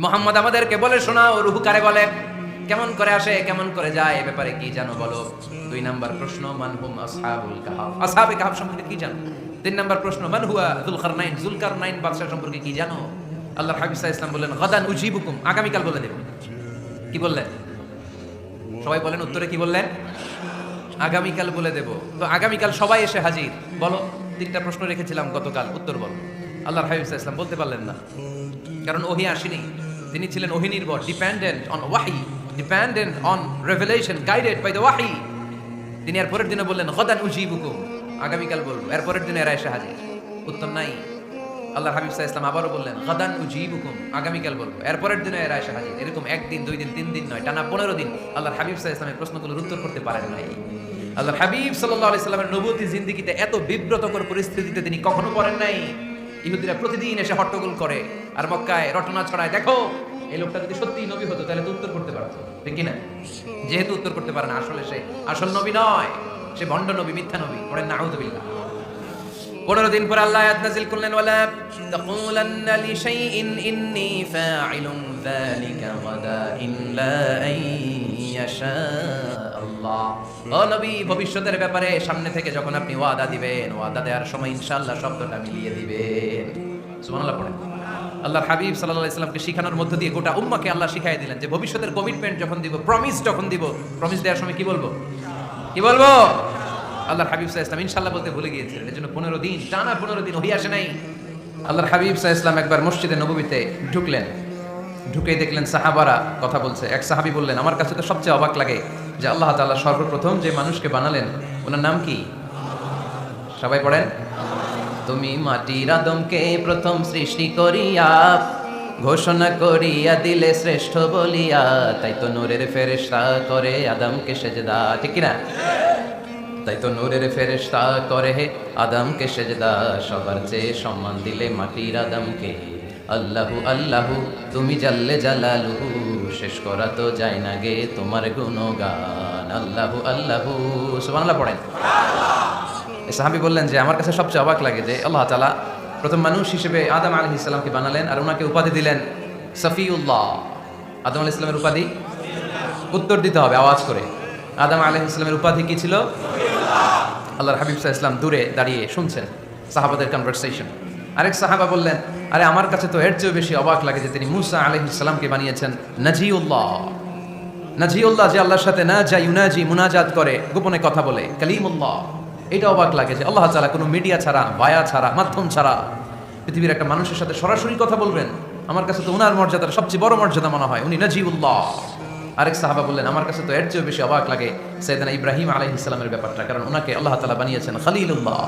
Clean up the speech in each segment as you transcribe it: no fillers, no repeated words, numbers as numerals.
মোহাম্মদ আমাদেরকে বলে শোনাও, রূহ কারে বলে, কেমন করে আসে, কেমন করে যায়, এ ব্যাপারে কি জানো বলো। 2 নাম্বার প্রশ্ন, মান হুম আসহাবুল কাহাফ, আসহাবে কাহাফ সম্পর্কে কি জানো। 3 নাম্বার প্রশ্ন, মান হুয়া যুলকারনাইন, যুলকারনাইন বাদশা সম্পর্কে কি জানো। আল্লাহর হাবিব সাল্লাল্লাহু আলাইহি ওয়াসাল্লাম বললেন গাদান উজিবুকুম, আগামীকাল বলে দেব। কি বললেন? সবাই বলেন উত্তরে কি বললেন? আগামীকাল বলে দেব। তো আগামীকাল সবাই এসে হাজির। বলো, 3টা প্রশ্ন রেখেছিলাম গতকাল, উত্তর বলো। আল্লাহর হাবিব সাল্লাল্লাহু আলাইহি ওয়াসাল্লাম বলতে পারলেন না, কারণ ওহী আসেনি। তিনি ছিলেন ওহী নির্ভর, ডিপেন্ডেন্ট অন ওয়াহি, dependent on revelation, guided by the ওয়াহি। তিনি এর পরের দিনে বললেন গাদান উজিবুকুম, আগামীকাল বলবো। এর পরের দিনে এরা এসে হাজির, উত্তর নাই। আল্লাহর হাবিব সাল্লাল্লাহু আলাইহি ওয়াসাল্লাম আবারও বললেন গাদান উজিবুকুম, আগামীকাল বলবো। এর পরের দিনে এরা এসে হাজির। এরকম 1 দিন 2 দিন 3 দিন নয়, টানা 15 দিন আল্লাহর হাবিব সাল্লাল্লাহু আলাইহি ওয়াসাল্লামের প্রশ্নগুলোর উত্তর করতে পারেন নাই। আল্লাহর হাবিব সাল্লাল্লাহু আলাইহি ওয়াসাল্লামের নবুয়তী জিন্দেগিতে এত বিব্রতকর পরিস্থিতিতে তিনি কখনো পড়েন নাই। ইহুদিরা প্রতিদিন এসে হট্টগোল করে আর মক্কায় রটনা ছড়ায়, দেখো এই লোকটা যদি সত্যিই নবী হতো তাহলে তো উত্তর করতে পারতো, ঠিক কি না? যেহেতু উত্তর করতে পারে না, আসলে সে আসল নবী নয়, সে ভণ্ড নবী, মিথ্যা নবী। পড়েন নাউযুবিল্লাহ। 15 দিন পর আল্লাহ আয়াত নাযিল করলেন, ওয়ালা তাকুলান্না লিশাইইন ইন্নী ফাইলুন যালিকা গাদা ইল্লা আইয়াশা আল্লাহ। ও নবী, ভবিষ্যতের ব্যাপারে সামনে থেকে যখন আপনি ওয়াদা দিবেন, ওয়াদা দেওয়ার সময় ইনশাআল্লাহ শব্দটা মিলিয়ে দিবেন। সুবহানাল্লাহ পড়েন। আল্লাহর হাবিব সাল্লাল্লাহু আলাইহি সাল্লামকে শিখানোর মধ্য দিয়ে গোটা উম্মাহকে আল্লাহ শিখাই দিলেন যে ভবিষ্যতের কমিটমেন্ট যখন দিব, প্রমিস যখন দিব, প্রমিস দেওয়ার সময় কি বলবো? কি বলবো? আল্লাহর হাবিব সাল্লাল্লাহু আলাইহি ওয়াসাল্লাম ইনশাআল্লাহ বলতে ভুলে গিয়েছিলেন। এজন্য 15 দিন, টানা 15 দিন ওহী আসে নাই। আল্লাহর হাবিব সাল্লাল্লাহু আলাইহি ওয়াসাল্লাম একবার মসজিদে নববীতে ঢুকলেন, ঢুকেই দেখলেন সাহাবারা কথা বলছে। এক সাহাবী বললেন, আমার কাছে তো সবচেয়ে অবাক লাগে যে আল্লাহ তাআলা সর্বপ্রথম যে মানুষকে বানালেন ওনার নাম কি? সবাই পড়েন। তুমি মাটির আদমকে প্রথম সৃষ্টি করিয়া ঘোষণা করিয়া দিলে শ্রেষ্ঠ বলিয়া, তাই তো নূরের ফেরেশতা করে আদমকে সেজদা, ঠিক কি না? তাই তো নূরের ফেরেশতা করে আদমকে সেজদা, সবার চেয়ে সম্মান দিলে মাটির আদমকে। আল্লাহু আল্লাহু তুমি জাল্লে জালালুহু, শেষ করা তো যায় না গে তোমার গুণগান। আল্লাহু আল্লাহু, সুবহানাল্লাহ পড়েন। এই সাহাবী বললেন যে আমার কাছে সবচেয়ে অবাক লাগে যে আল্লাহ তাআলা প্রথম মানুষ হিসেবে আদম আলাইহিস সালামকে বানালেন আর ওনাকে উপাধি দিলেন সফিউল্লাহ। আদম আলাইহিস সালামের উপাধি, উত্তর দিতে হবে আওয়াজ করে। আদম আলাইহিস সালামের উপাধি কি ছিল? আল্লাহর হাবিব সাল্লাল্লাহু আলাইহি ওয়াসাল্লাম দূরে দাঁড়িয়ে শুনছেন সাহাবাদের কনভারসেশন। আরেক সাহাবা বললেন, আরে আমার কাছে তো এর চেয়েও বেশি অবাক লাগে যে তিনি মূসা আলাইহিস সালামকে বানিয়েছেন নাজিউল্লাহ। নাজিউল্লাহ, যে আল্লাহর সাথে না যা ইউনাজি, মুনাজাত করে, গোপনে কথা বলে, কালিমুল্লাহ। এটা অবাক লাগে যে আল্লাহ তাআলা কোনো মিডিয়া ছাড়া, ভায়া ছাড়া, মাধ্যম ছাড়া পৃথিবীর একটা মানুষের সাথে সরাসরি কথা বলবেন। আমার কাছে তো ওনার মর্যাদার সবচেয়ে বড় মর্যাদা মনে হয়, উনি নাজিউল্লাহ। আরেক সাহাবা বললেন, আমার কাছে তো এর চেয়েও বেশি অবাক লাগে সাইয়েদনা ইব্রাহিম আলাইহিস সালামের ব্যাপারটা, কারণ ওনাকে আল্লাহ তাআলা বানিয়েছেন খলিলুল্লাহ।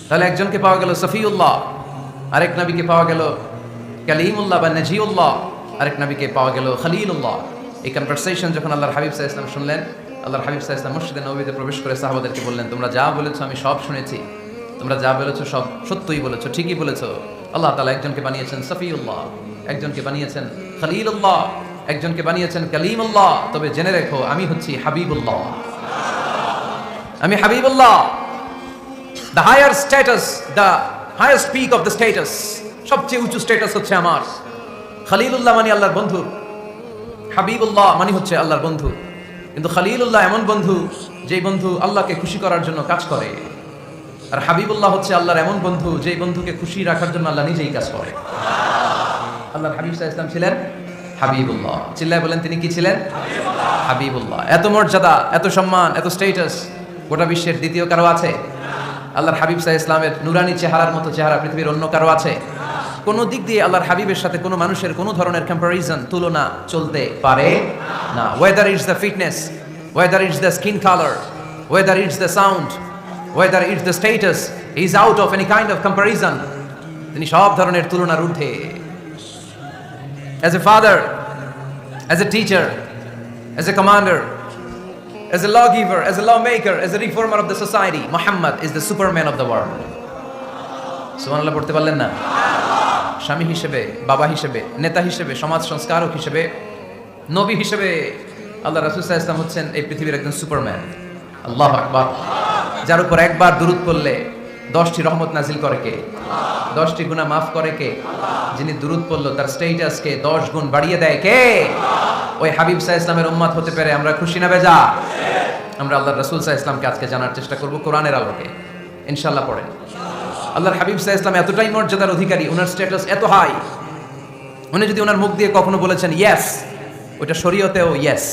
তাহলে একজনকে পাওয়া গেল সফিউল্লাহ, আরেক নবীকে পাওয়া গেল কালিমুল্লাহ বা নাজিউল্লাহ, আরেক নবীকে পাওয়া গেল খলিলুল্লাহ। এই কনভারসেশন যখন আল্লাহর হাবিব সাল্লাল্লাহু আলাইহি ওয়াসাল্লাম শুনলেন, আল্লাহর হাবিব সাল্লাল্লাহু আলাইহি ওয়াসাল্লাম মসজিদে নববীতে প্রবেশ করে সাহাবাদেরকে বললেন, তোমরা যা বলেছো আমি সব শুনেছি, তোমরা যা বলেছো সব সত্যই বলেছো, ঠিকই বলেছো। আল্লাহ তাআলা একজনকে বানিয়েছেন সফিউল্লাহ, একজনকে বানিয়েছেন খলিলুল্লাহ, একজনকে বানিয়েছেন কালিমুল্লাহ। তবে জেনে রেখো আমি হচ্ছি হাবিবুল্লাহ, আমি Habibullah. The higher status, the higher peak of the status, সবচেয়ে উঁচু স্ট্যাটাস হচ্ছে আমার। খলিলুল্লাহ মানে আল্লাহর বন্ধু, হাবিবুল্লাহ মানে হচ্ছে আল্লাহর বন্ধু। কিন্তু খলিলুল্লাহ এমন বন্ধু যেই বন্ধু আল্লাহকে খুশি করার জন্য কাজ করে, আর হাবিবুল্লাহ হচ্ছে আল্লাহর এমন বন্ধু যেই বন্ধুকে খুশি রাখার জন্য আল্লাহ নিজেই কাজ করে। আল্লাহর হাবিব সাল্লাল্লাহু আলাইহি ওয়াসাল্লাম ছিলেন হাবিবুল্লাহ। চিল্লায় বলেন, তিনি কি ছিলেন? হাবিবুল্লাহ। এত মর্যাদা, এত সম্মান, এত স্ট্যাটাস গোটা বিশ্বের দ্বিতীয় কারো আছে? আল্লাহর হাবিব সাল্লাল্লাহু আলাইহি ওয়াসাল্লামের নুরানি চেহারার মতো চেহারা পৃথিবীর অন্য কারো আছে? কোনো দিক দিয়ে আল্লাহর হাবিবের সাথে কোনো মানুষের কোনো ধরনের কম্পারিজন, তুলনা চলতে পারে না। Whether it's the fitness, whether it's the skin colour, whether it's the sound, whether it's the status, he is out of any kind of comparison. তিনি সব ধরনের তুলনার ঊর্ধ্বে। As a father, as a teacher, as a commander, as a lawgiver, as a lawmaker, as a reformer of the society, Muhammad is the superman of the world. সুবহানাল্লাহ পড়তে পারলেন না? স্বামী হিসেবে, বাবা হিসেবে, নেতা হিসেবে, সমাজ সংস্কারক হিসেবে, নবী হিসেবে আল্লাহ রাসূল সাল্লাল্লাহু আলাইহি ওয়াসাল্লাম হচ্ছেন এই পৃথিবীর একজন সুপারম্যান। আল্লাহু আকবার। যার উপর একবার দুরূদ পড়লে 10টি রহমত নাজিল করে কে? 10টি গুনাহ মাফ করে কে? যিনি দুরূদ পড়লো তার স্ট্যাটাসকে 10 গুণ বাড়িয়ে দেয় কে? ওই হাবিব সাল্লাল্লাহু আলাইহি ওয়াসাল্লামের উম্মত হতে পেরে আমরা খুশি না বেজা? আমরা আল্লাহর রাসূল সাল্লাল্লাহু আলাইহি ওয়াসাল্লামকে আজকে জানার চেষ্টা করব কোরআনের আলোকে। ইনশাআল্লাহ পড়েন। আল্লাহর হাবিব সাল্লাল্লাহু আলাইহি ওয়াসাল্লাম এতটাই মর্যাদার অধিকারী, ওনার স্ট্যাটাস এত হাই, উনি যদি ওনার মুখ দিয়ে কখনো বলেছেন ইয়েস, ওটা শরীয়তেও ইয়েস।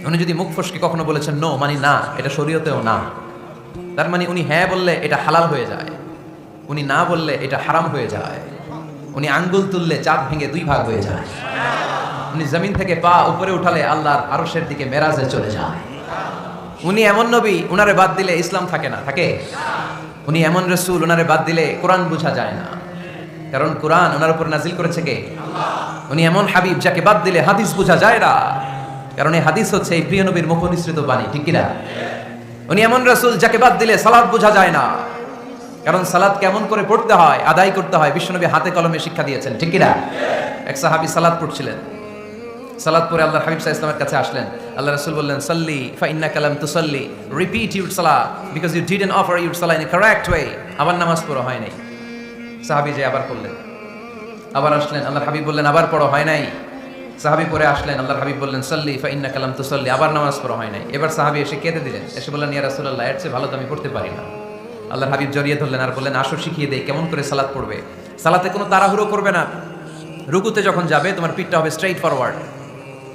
উনি যদি মুখ ফসকে কখনো বলেছেন নো, মানে না, এটা শরীয়তেও না। তার মানে উনি হ্যাঁ বললে এটা হালাল হয়ে যায়, উনি না বললে এটা হারাম হয়ে যায়। উনি আঙ্গুল তুললে চাঁদ ভেঙে 2 ভাগ হয়ে যায়। উনি জমিন থেকে পা উপরে উঠালে আল্লাহর আরশের দিকে মেরাজে চলে যায়। উনি এমন নবী, উনারে বাদ দিলে ইসলাম থাকে না, থাকে? উনি এমন রাসূল, উনারে বাদ দিলে কোরআন বোঝা যায় না, কারণ কোরআন ওনার উপর নাজিল করেছে কে? উনি এমন হাবিব যাকে বাদ দিলে হাদিস বোঝা যায় না, কারণ এই হাদিস হচ্ছে এই প্রিয় নবীর মুখনিসৃত বাণী, ঠিক কি না? উনি এমন রাসূল যাকে বাদ দিলে সালাত বোঝা যায় না, কারণ সালাত কেমন করে পড়তে হয়, আদায় করতে হয় বিশ্বনবী হাতে কলমে শিক্ষা দিয়েছেন, ঠিক কি না? এক সাহাবী সালাত পড়ছিলেন, সালাত পড়ে আল্লাহর হাবিব সাল্লাল্লাহু আলাইহি ওয়াসাল্লামের কাছে আসলেন। আল্লাহ রাসূল বললেন, সাল্লি ফা ইন্নাকা লাম তুসাল্লি, রিপিট ইউর সালাত because you didn't offer your সালাত ইন এ কারেক্ট ওয়ে। আবার নামাজ পড়া হয় নাই। সাহাবী যে আবার পড়লেন, আবার আসলেন, আল্লাহর হাবিব বললেন আবার পড়া হয় নাই। সাহাবী পরে আসলেন, আল্লাহর হাবিব বললেন সাল্লি ফা ইন্নাকা লাম তুসাল্লি, আবার নামাজ পড়া হয় নাই। এবার সাহাবী এসে কেঁদে দিলেন, এসে বললেন ইয়া রাসূলুল্লাহ, এর চেয়ে ভালো তো আমি পড়তে পারি না। আল্লাহর হাবিব জড়িয়ে ধরলেন আর বললেন আসো শিখিয়ে দেই কেমন করে সালাত পড়বে। সালাতে কোনো তাড়াহুড়ো করবে না। রুকুতে যখন যাবে তোমার পিঠটা হবে স্ট্রেইট ফরওয়ার্ড,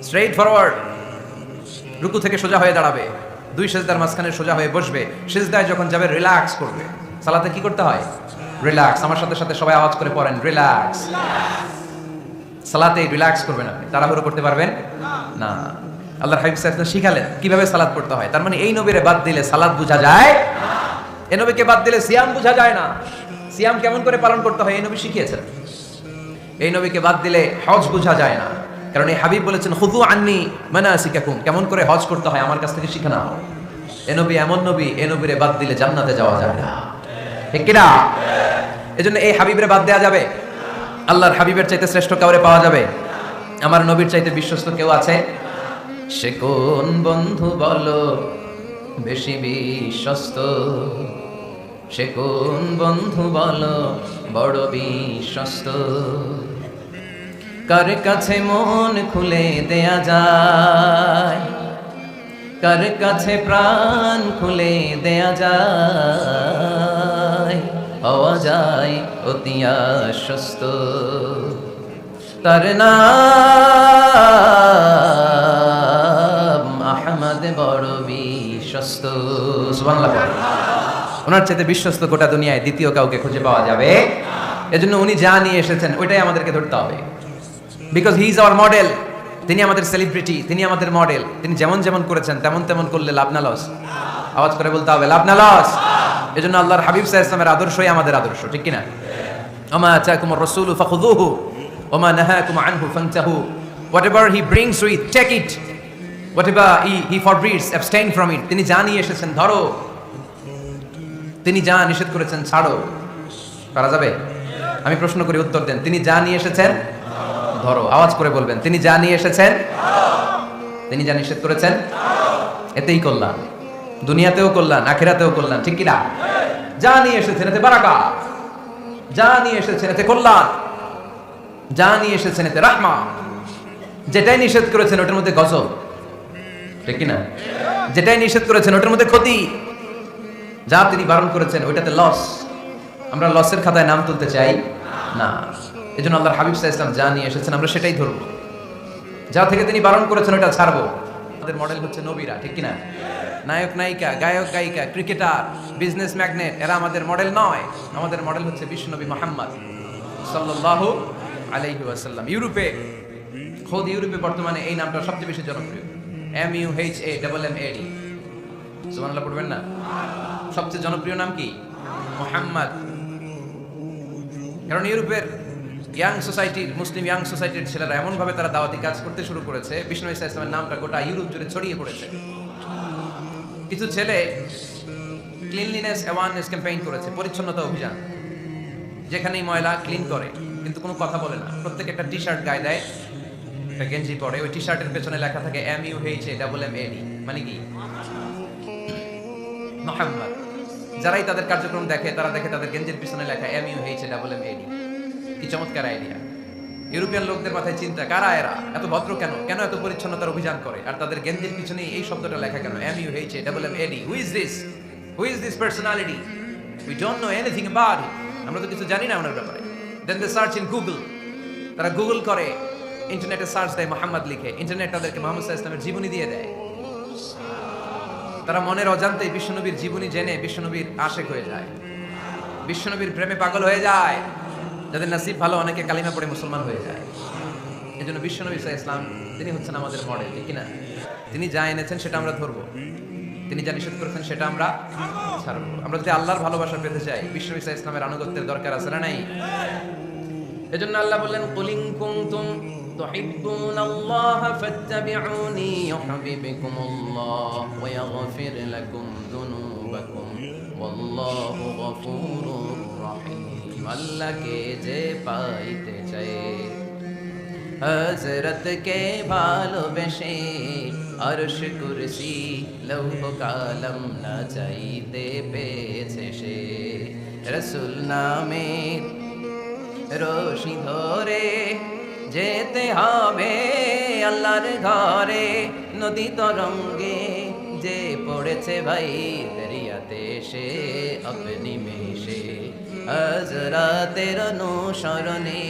স্ট্রেইট ফরওয়ার্ড। রুকু থেকে সোজা হয়ে দাঁড়াবে, 2 সিজদার মাঝখানে সোজা হয়ে বসবে। সিজদায় যখন যাবে রিল্যাক্স করবে। সালাতে কি করতে হয়? রিল্যাক্স। আমার সাথে সাথে সবাই আওয়াজ করে পড়েন, রিল্যাক্স। সালাতে রিল্যাক্স করবেন আপনি, তাড়াহুড়ো করতে পারবেন না। আল্লাহর হাবিব সাল্লাল্লাহু আলাইহি ওয়াসাল্লাম শিখালেন কিভাবে সালাত পড়তে হয়। তার মানে এই নবীরে বাদ দিলে সালাত বোঝা যায় না, এই নবীকে বাদ দিলে সিয়াম বোঝা যায় না। সিয়াম কেমন করে পালন করতে হয় এই নবী শিখিয়েছেন। এই নবীকে বাদ দিলে হজ বোঝা যায় না, কারণ এই হাবিব বলেছেন খুযু আন্নী মানাসিকাকুম, কেমন করে হজ করতে হয় আমার কাছ থেকে শিখে নাও। এই নবী এমন নবী, এই নবীরে বাদ দিলে জান্নাতে যাওয়া যায় না, ঠিক কি না? এজন্য এই হাবিবরে বাদ দেয়া যাবে? আল্লাহর হাবিবের চাইতে শ্রেষ্ঠ কাউরে পাওয়া যাবে? আমার নবীর চাইতে বিশ্বস্ত কেউ আছে? সে কোন বন্ধু বলো বেশি বিশ্বস্ত, সে কোন বন্ধু বলো বড় বিশ্বস্ত, কার কাছে মন খুলে দেয়া যায়, কার কাছে প্রাণ খুলে দেয়া যায়, হওয়া যায় অতি আশ্বস্ত, তার নাম আহমদ বড় বিশ্বস্ত। সুবহানাল্লাহ। ওনার চাইতে বিশ্বস্ত গোটা দুনিয়ায় দ্বিতীয় কাউকে খুঁজে পাওয়া যাবে? এজন্য উনি যা নিয়ে এসেছেন ওইটাই আমাদেরকে ধরতে হবে, because he is our model. তিনি আমাদের সেলিব্রিটি, তিনি আমাদের মডেল। তিনি যেমন যেমন করেছেন তেমন তেমন করলে লাভ না লস? আওয়াজ করে বলতে হবে লাভ না লস? এজন্য আল্লাহর হাবিব সাল্লাল্লাহু আলাইহি ওয়াসাল্লামের আদর্শই আমাদের আদর্শ, ঠিক কি না? ওমা আতাকুমুর রাসূলু ফাখুযুহু ওমা নাহাকুম আনহু ফান্তাহু, whatever he brings with take it, whatever he forbids abstain from it। তিনি যা নিয়ে এসেছেন ধরো, তিনি যা নিষেধ করেছেন ছাড়ো। করা যাবে? আমি প্রশ্ন করি, উত্তর দেন। তিনি যা নিয়ে এসেছেন ধরো। আওয়াজ করে বলবেন, তিনি যা নিয়ে এসেছেন, তিনি যা নিষেধ করেছেন, এতেই কল্যাণ, দুনিয়াতেও কল্যাণ, আখিরাতেও কল্যাণ, ঠিক কি না? যা নিয়ে এসেছেন এতে বারাকাত, যা নিয়ে এসেছেন এতে কল্যাণ, যা নিয়ে এসেছেন এতে রাহমা। যেটাই নিষেধ করেছেন ওটার মধ্যে গজব, ঠিক কি না? যেটাই নিষেধ করেছেন ওটার মধ্যে ক্ষতি, যা তিনি বারণ করেছেন ওইটাতে লস। আমরা লসের খাতায় নাম তুলতে চাই না। এজন্য আল্লাহর হাবিব সাল্লাল্লাহু আলাইহি ওয়াসাল্লাম যা নিয়ে এসেছেন আমরা সেটাই ধরবো, যা থেকে তিনি বারণ করেছেন ওটা ছাড়বো। আমাদের মডেল হচ্ছে নবীরা, ঠিক কি না? নায়ক নায়িকা, গায়ক গায়িকা, ক্রিকেটার, বিজনেস ম্যাগনেট এরা আমাদের মডেল নয়। আমাদের মডেল হচ্ছে বিশ্বনবী মুহাম্মদ সাল্লাল্লাহু আলাইহি ওয়াসাল্লাম। ইউরোপে বর্তমানে এই নামটা সবচেয়ে বেশি জনপ্রিয়, MUHAMMAD। সুবহানাল্লাহ পড়বেন না? সবচেয়ে জনপ্রিয় নাম কি? মুহাম্মদ। কারণ ইউরোপের ইয়াং সোসাইটির, মুসলিম ইয়াং সোসাইটির ছেলেরা এমন ভাবে তারা দাওয়াতি কাজ করতে শুরু করেছে, বিষ্ণু ইসা ইসলামের নামটা গোটা ইউরোপ জুড়ে ছড়িয়ে পড়েছে। কিছু ছেলে ক্লিনলিনেস অ্যাওয়ারনেস ক্যাম্পেইন করেছে, পরিচ্ছন্নতা অভিযান। যেখানেই ময়লা ক্লিন করে, কিন্তু কোনো কথা বলে না। প্রত্যেক একটা টি শার্ট গায়ে দেয়, একটা গেঞ্জি পরে, ওই টি শার্টের পেছনে লেখা থাকে MUHAMMAD, মানে কি? মুহাম্মদ। যারাই তাদের কার্যক্রম দেখে তারা দেখে তাদের গেঞ্জির পিছনে লেখা MUHAMMAD। কি চমৎকার আইডিয়া! ইউরোপিয়ান লোকদের মাথায় চিন্তা, কারা এরা, এত ভদ্র কেন, কেন এত পরিচ্ছন্নতার অভিযান করে, আর তাদের গেঞ্জির পিছনে এই শব্দটা লেখা কেন, MUHAMMAD? Who is this personality? We don't know anything about him. আমরা তো কিছু জানি না ওনার ব্যাপারে। দেন দে সার্চ ইন গুগল। তারা গুগল করে, ইন্টারনেটে সার্চ দেয় মোহাম্মদ লিখে, ইন্টারনেট তাদেরকে মুহাম্মদ সাল্লাল্লাহু আলাইহি ওয়াসাল্লামের জীবনী দিয়ে দেয়। তারা মনের অজান্তেই বিশ্বনবীর জীবনী জেনে বিশ্বনবীর আশেক হয়ে যায়, বিশ্বনবীর প্রেমে পাগল হয়ে যায়। যাদের নসিব ভালো, অনেকে কালিমা পড়ে মুসলমান হয়ে যায়। এই জন্য বিশ্বনবী সাল্লাল্লাহু আলাইহি ওয়াসাল্লাম তিনি হচ্ছেন আমাদের মডেল, ঠিক না? তিনি যা এনেছেন সেটা আমরা ধরবো, তিনি যা নিষেধ করেছেন সেটা আমরা ছাড়বো। আমরা যদি আল্লাহর ভালোবাসা পেতে চাই, বিশ্বনবী সাল্লাল্লাহু আলাইহি ওয়াসাল্লামের আনুগত্যের দরকার আছে না নাই? এজন্য আল্লাহ বললেন, কুল ইন কুনতুম তুহিব্বুনাল্লাহা ফাত্তাবিউনি ইউহিব্বুকুমুল্লাহ ওয়া ইয়াগফির লাকুম যুনুবাকুম ওয়াল্লাহু গফুরুর রহিম। আল্লাহকে যে পাইতে চায়, হযরতকে ভালোবেসে আরশ কুরসি লৌহ কালাম না চাইতে পেয়েছে সে। রাসূল নামের রশি ধরে যেতে হবে আল্লাহর ঘরে, নদী তরঙ্গে যে পড়েছে ভাই দরিয়াতে সে আপনি মেশে। হযরতের অনুসরণে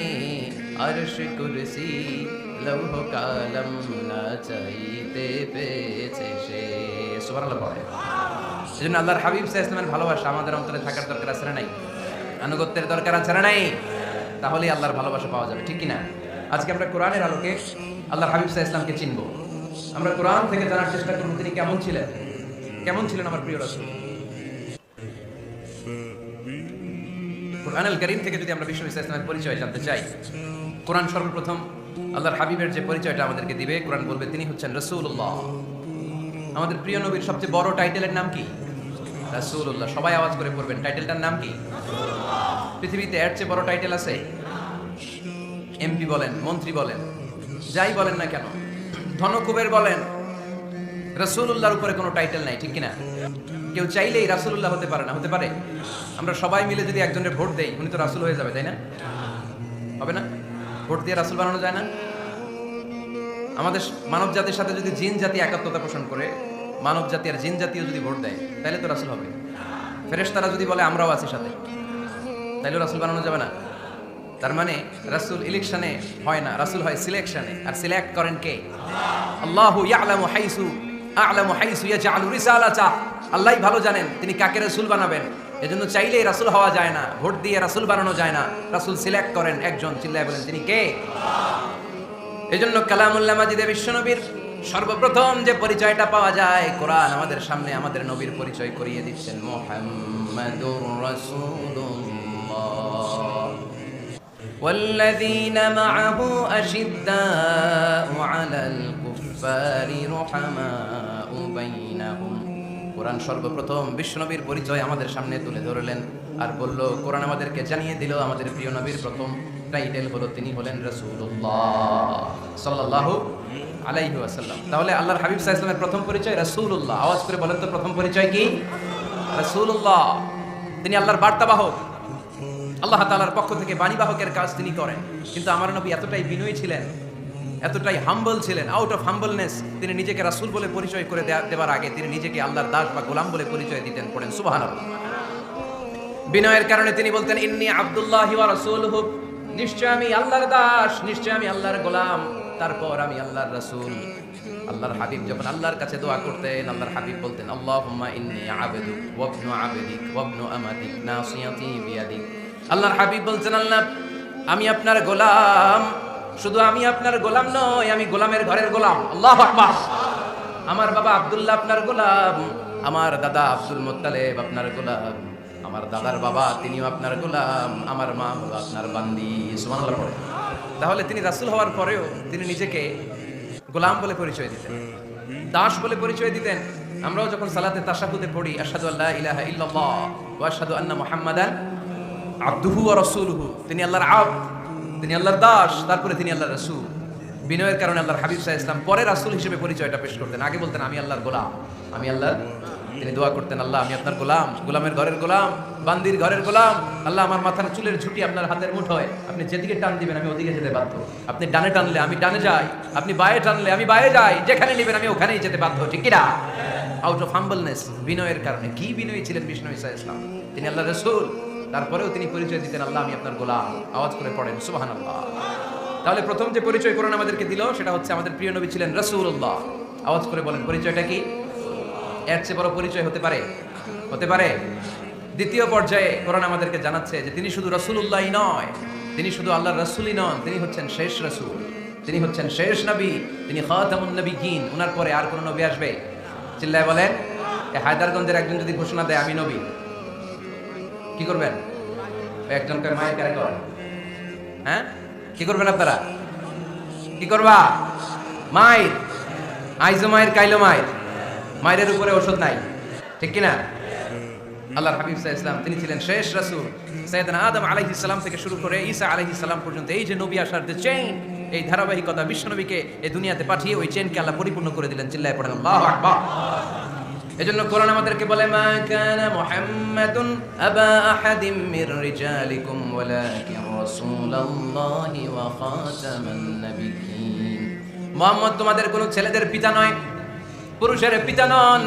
আরশ কুরসি লৌহ কালাম না চাইতে পেয়েছে সে। সুবহানাল্লাহ পড়ে। এজন্য আল্লাহর হাবিব সাল্লাল্লাহু আলাইহি ওয়াসাল্লামের ভালোবাসা আমাদের অন্তরে থাকার দরকার আছে না নাই? আনুগত্যের দরকার আছে না নাই? তাহলেই আল্লাহর ভালোবাসা পাওয়া যাবে, ঠিক কি না? আজকে আমরা কোরআনের আলোকে আল্লাহর হাবিব সাল্লাল্লাহু আলাইহি ওয়াসাল্লামকে চিনব। আমরা কোরআন থেকে জানার চেষ্টা করব তিনি কেমন ছিলেন, কেমন ছিলেন আমার প্রিয় রাসূল। কোরআনুল কারীম থেকে যদি আমরা বিশ্বনবী সাল্লাল্লাহু আলাইহি ওয়াসাল্লামের পরিচয় জানতে চাই, কোরআন সর্বপ্রথম আল্লাহর হাবিবের যে পরিচয়টা আমাদেরকে দিবে, কোরআন বলবে তিনি হচ্ছেন রাসূলুল্লাহ। আমাদের প্রিয় নবীর সবচেয়ে বড় টাইটেলের নাম কি? রাসূলুল্লাহ। সবাই আওয়াজ করে পড়বেন, টাইটেলটার নাম কি? পৃথিবীতে এর চেয়ে বড় টাইটেল আছে? এমপি বলেন, মন্ত্রী বলেন, যাই বলেন না কেন, ধনকুবের বলেন, রাসূলুল্লাহর উপরে কোনো টাইটেল নাই, ঠিক কিনা? কেউ চাইলেই রাসূলুল্লাহ হতে পারে না, হতে পারে? আমরা সবাই মিলে যদি একজনের ভোট দেই, উনি তো রাসূল হয়ে যাবে, তাই না? হবে না? ভোট দিয়ে রাসূল বানানো যায় না? আমাদের মানব জাতির সাথে যদি জিন জাতি একাত্মতা পোষণ করে, মানব জাতি আর জিন জাতিও যদি ভোট দেয়, তাহলে তো রাসূল হবে। ফেরেশতারা যদি বলে আমরাও আছি সাথে, তাইলেও রাসূল বানানো যাবে না? তার মানে রাসূল ইলেকশনে হয় না, রাসূল হয় সিলেকশনে। আর সিলেক্ট করেন কে? আল্লাহু ইয়ালামু হাইসু আ'লামু হাইসু ইয়াজআলু রিসালাতা। আল্লাহই ভালো জানেন তিনি কাকে রাসূল বানাবেন। এজন্য চাইলেই রাসূল হওয়া যায় না, ভোট দিয়ে রাসূল বানানো যায় না। রাসূল সিলেক্ট করেন একজন, চিল্লায় বলেন তিনি কে? এজন্য কালামুল্লাহ মাজিদে বিশ্বনবীর সর্বপ্রথম যে পরিচয়টা পাওয়া যায়, কোরআন আমাদের সামনে আমাদের নবীর পরিচয় করিয়ে দিচ্ছেন, মুহাম্মাদুর রাসূলুল্লাহ। والذين معه أشداء على الكفار رحماء بينهم। কোরআন সর্বপ্রথম বিশ্বনবীর পরিচয় আমাদের সামনে তুলে ধরলেন আর বলল, কোরআন আমাদেরকে জানিয়ে দিল আমাদের প্রিয় নবীর প্রথম টাইটেল হলো তিনি হলেন রাসূলুল্লাহ সাল্লাল্লাহু আলাইহি ওয়াসাল্লাম। তাহলে আল্লাহর হাবিব সাল্লাল্লাহু আলাইহি ওয়াসাল্লামের প্রথম পরিচয় রাসূলুল্লাহ। আওয়াজ করে বলেন তো, প্রথম পরিচয় কি? রাসূলুল্লাহ। তিনি আল্লাহর বার্তাবাহক, আল্লাহ তাআলার পক্ষ থেকে বাণীবাহকের কাজ তিনি করেন। কিন্তু আমার নবী এতটাই বিনয়ী ছিলেন, এতটাই হাম্বল ছিলেন, আউট অফ হাম্বলনেস তিনি নিজেকে রাসূল বলে পরিচয় করে দেওয়ার আগে তিনি নিজেকে আল্লাহর দাস বা গোলাম বলে পরিচয় দিতেন। পড়েন সুবহানাল্লাহ। বিনয়ের কারণে তিনি বলতেন, ইন্নী আব্দুল্লাহি ওয়া রাসূলুহু, নিশ্চয় আমি আল্লাহর দাস, নিশ্চয় আমি আল্লাহর গোলাম, তারপর আমি আল্লাহর রাসূল। আল্লাহর হাবিব যখন আল্লাহর কাছে দোয়া করতেন, আল্লাহর হাবিব বলতেন, আল্লাহুম্মা ইন্নী আবদুক ওয়া ইবনু আবদিক ওয়া ইবনু আমাতিক নাসিয়াতি বিয়াদিক। আল্লাহর হাবিব বলছেন, আল্লাহ আমি আপনার গোলাম, শুধু আমি আপনার গোলাম নয়, আমি গোলামের ঘরের গোলাম। আল্লাহু আকবার। আমার বাবা আব্দুল্লাহ আপনার গোলাম, আমার দাদা আব্দুল মুত্তালিব আপনার গোলাম, আমার দাদার বাবা তিনিও আপনার গোলাম, আমার মা হলো আপনার বান্দি। সুবহানাল্লাহ। তাহলে তিনি রাসূল হওয়ার পরেও তিনি নিজেকে গোলাম বলে পরিচয় দিতেন, দাস বলে পরিচয় দিতেন। আমরাও যখন সালাতে তাশাহুদে পড়ি, আশহাদু আল্লা ইলাহা ইল্লাল্লাহ ওয়া আশহাদু আন্না মুহাম্মাদান আবদুহু ওয়া রাসূলুহু, তিনি আল্লাহর আবদ, তিনি আল্লাহর দাস, তারপরে তিনি আল্লাহর রাসূল। বিনয়ের কারণে আল্লাহর হাবিব সাল্লাল্লাহু আলাইহি ওয়াসাল্লাম পরে রাসূল হিসেবে পরিচয়টা পেশ করতেন। আগে বলতেন আমি আল্লাহর গোলাম, আমি আল্লাহর তিনি দোয়া করতেন, আল্লাহ আমি আপনার গোলাম, গোলামের ঘরের গোলাম, বান্দির ঘরের গোলাম। আল্লাহ আমার মাথার চুলের ঝুঁটি আপনার হাতের মুঠোয়, আপনি যেদিকে টান দিবেন আমি ওদিকে যেতে বাধ্য। আপনি ডানে টানলে আমি ডানে যাই, আপনি বায়ে টানলে আমি বায়ে যাই, যেখানে নেবেন আমি ওখানেই যেতে বাধ্য, ঠিক কিনা? আউট অফ হাম্বলনেস, বিনয়ের কারণে। কি বিনয়ী ছিলেন বিষ্ণু ঈসা ইসলাম, তিনি আল্লাহ রাসূল, তারপরেও তিনি পরিচয় দিতেন আল্লাহ আমি আপনার গোলাম। আওয়াজ করে পড়েন সুবহানাল্লাহ। তাহলে প্রথম যে পরিচয় কোরআন আমাদেরকে দিল সেটা হচ্ছে আমাদের প্রিয় নবী ছিলেন রাসূলুল্লাহ। আওয়াজ করে বলেন পরিচয়টা কি? এর চেয়ে বড় পরিচয় হতে পারে? হতে পারে? দ্বিতীয় পর্যায়ে কোরআন আমাদেরকে জানাচ্ছে যে তিনি শুধু রাসূলুল্লাহই নয়, তিনি শুধু আল্লাহর রাসূলই নন, তিনি হচ্ছেন শেষ রাসূল, তিনি হচ্ছেন শেষ নবী, তিনি খাতামুন নবিয়্যিন। ওনার পরে আর কোন নবী আসবে? চিল্লায় বলেন। এই হায়দারগঞ্জের একজন যদি ঘোষণা দেয় আমি নবী, কি করবেন? একজন কয় মায়ের কারে কর, হ্যাঁ কি করবেন আপনারা? কি করবা? মায়ের আইজো মায়ের কাইলো মায়ের, মায়ের উপরে ওষুধ নাই, ঠিক কিনা? আল্লাহর হাবিব সাল্লাল্লাহু আলাইহি ওয়াসাল্লাম তিনি ছিলেন শেষ রাসূল। সাইয়েদনা আদম আলাইহিস সালাম থেকে শুরু করে ঈসা আলাইহিস সালাম পর্যন্ত এই যে নবী আসার যে চেইন, এই ধারাবাহিকতা, বিশ্বনবীকে এই দুনিয়াতে পাঠিয়ে ওই চেইনকে আল্লাহ পরিপূর্ণ করে দিলেন। চিল্লায়ে পড়েন আল্লাহু আকবার। এজন্য কোরআন আমাদেরকে বলে মা কানা মুহাম্মাদুন আবা আহাদিম মির রিজালিকুম ওয়ালাকিন রাসূলুল্লাহি ওয়া খাতামান নাবিয়্যিন। মুহাম্মদ তোমাদের কোন ছেলেদের পিতা নয়, পুরুষের পিতা নন,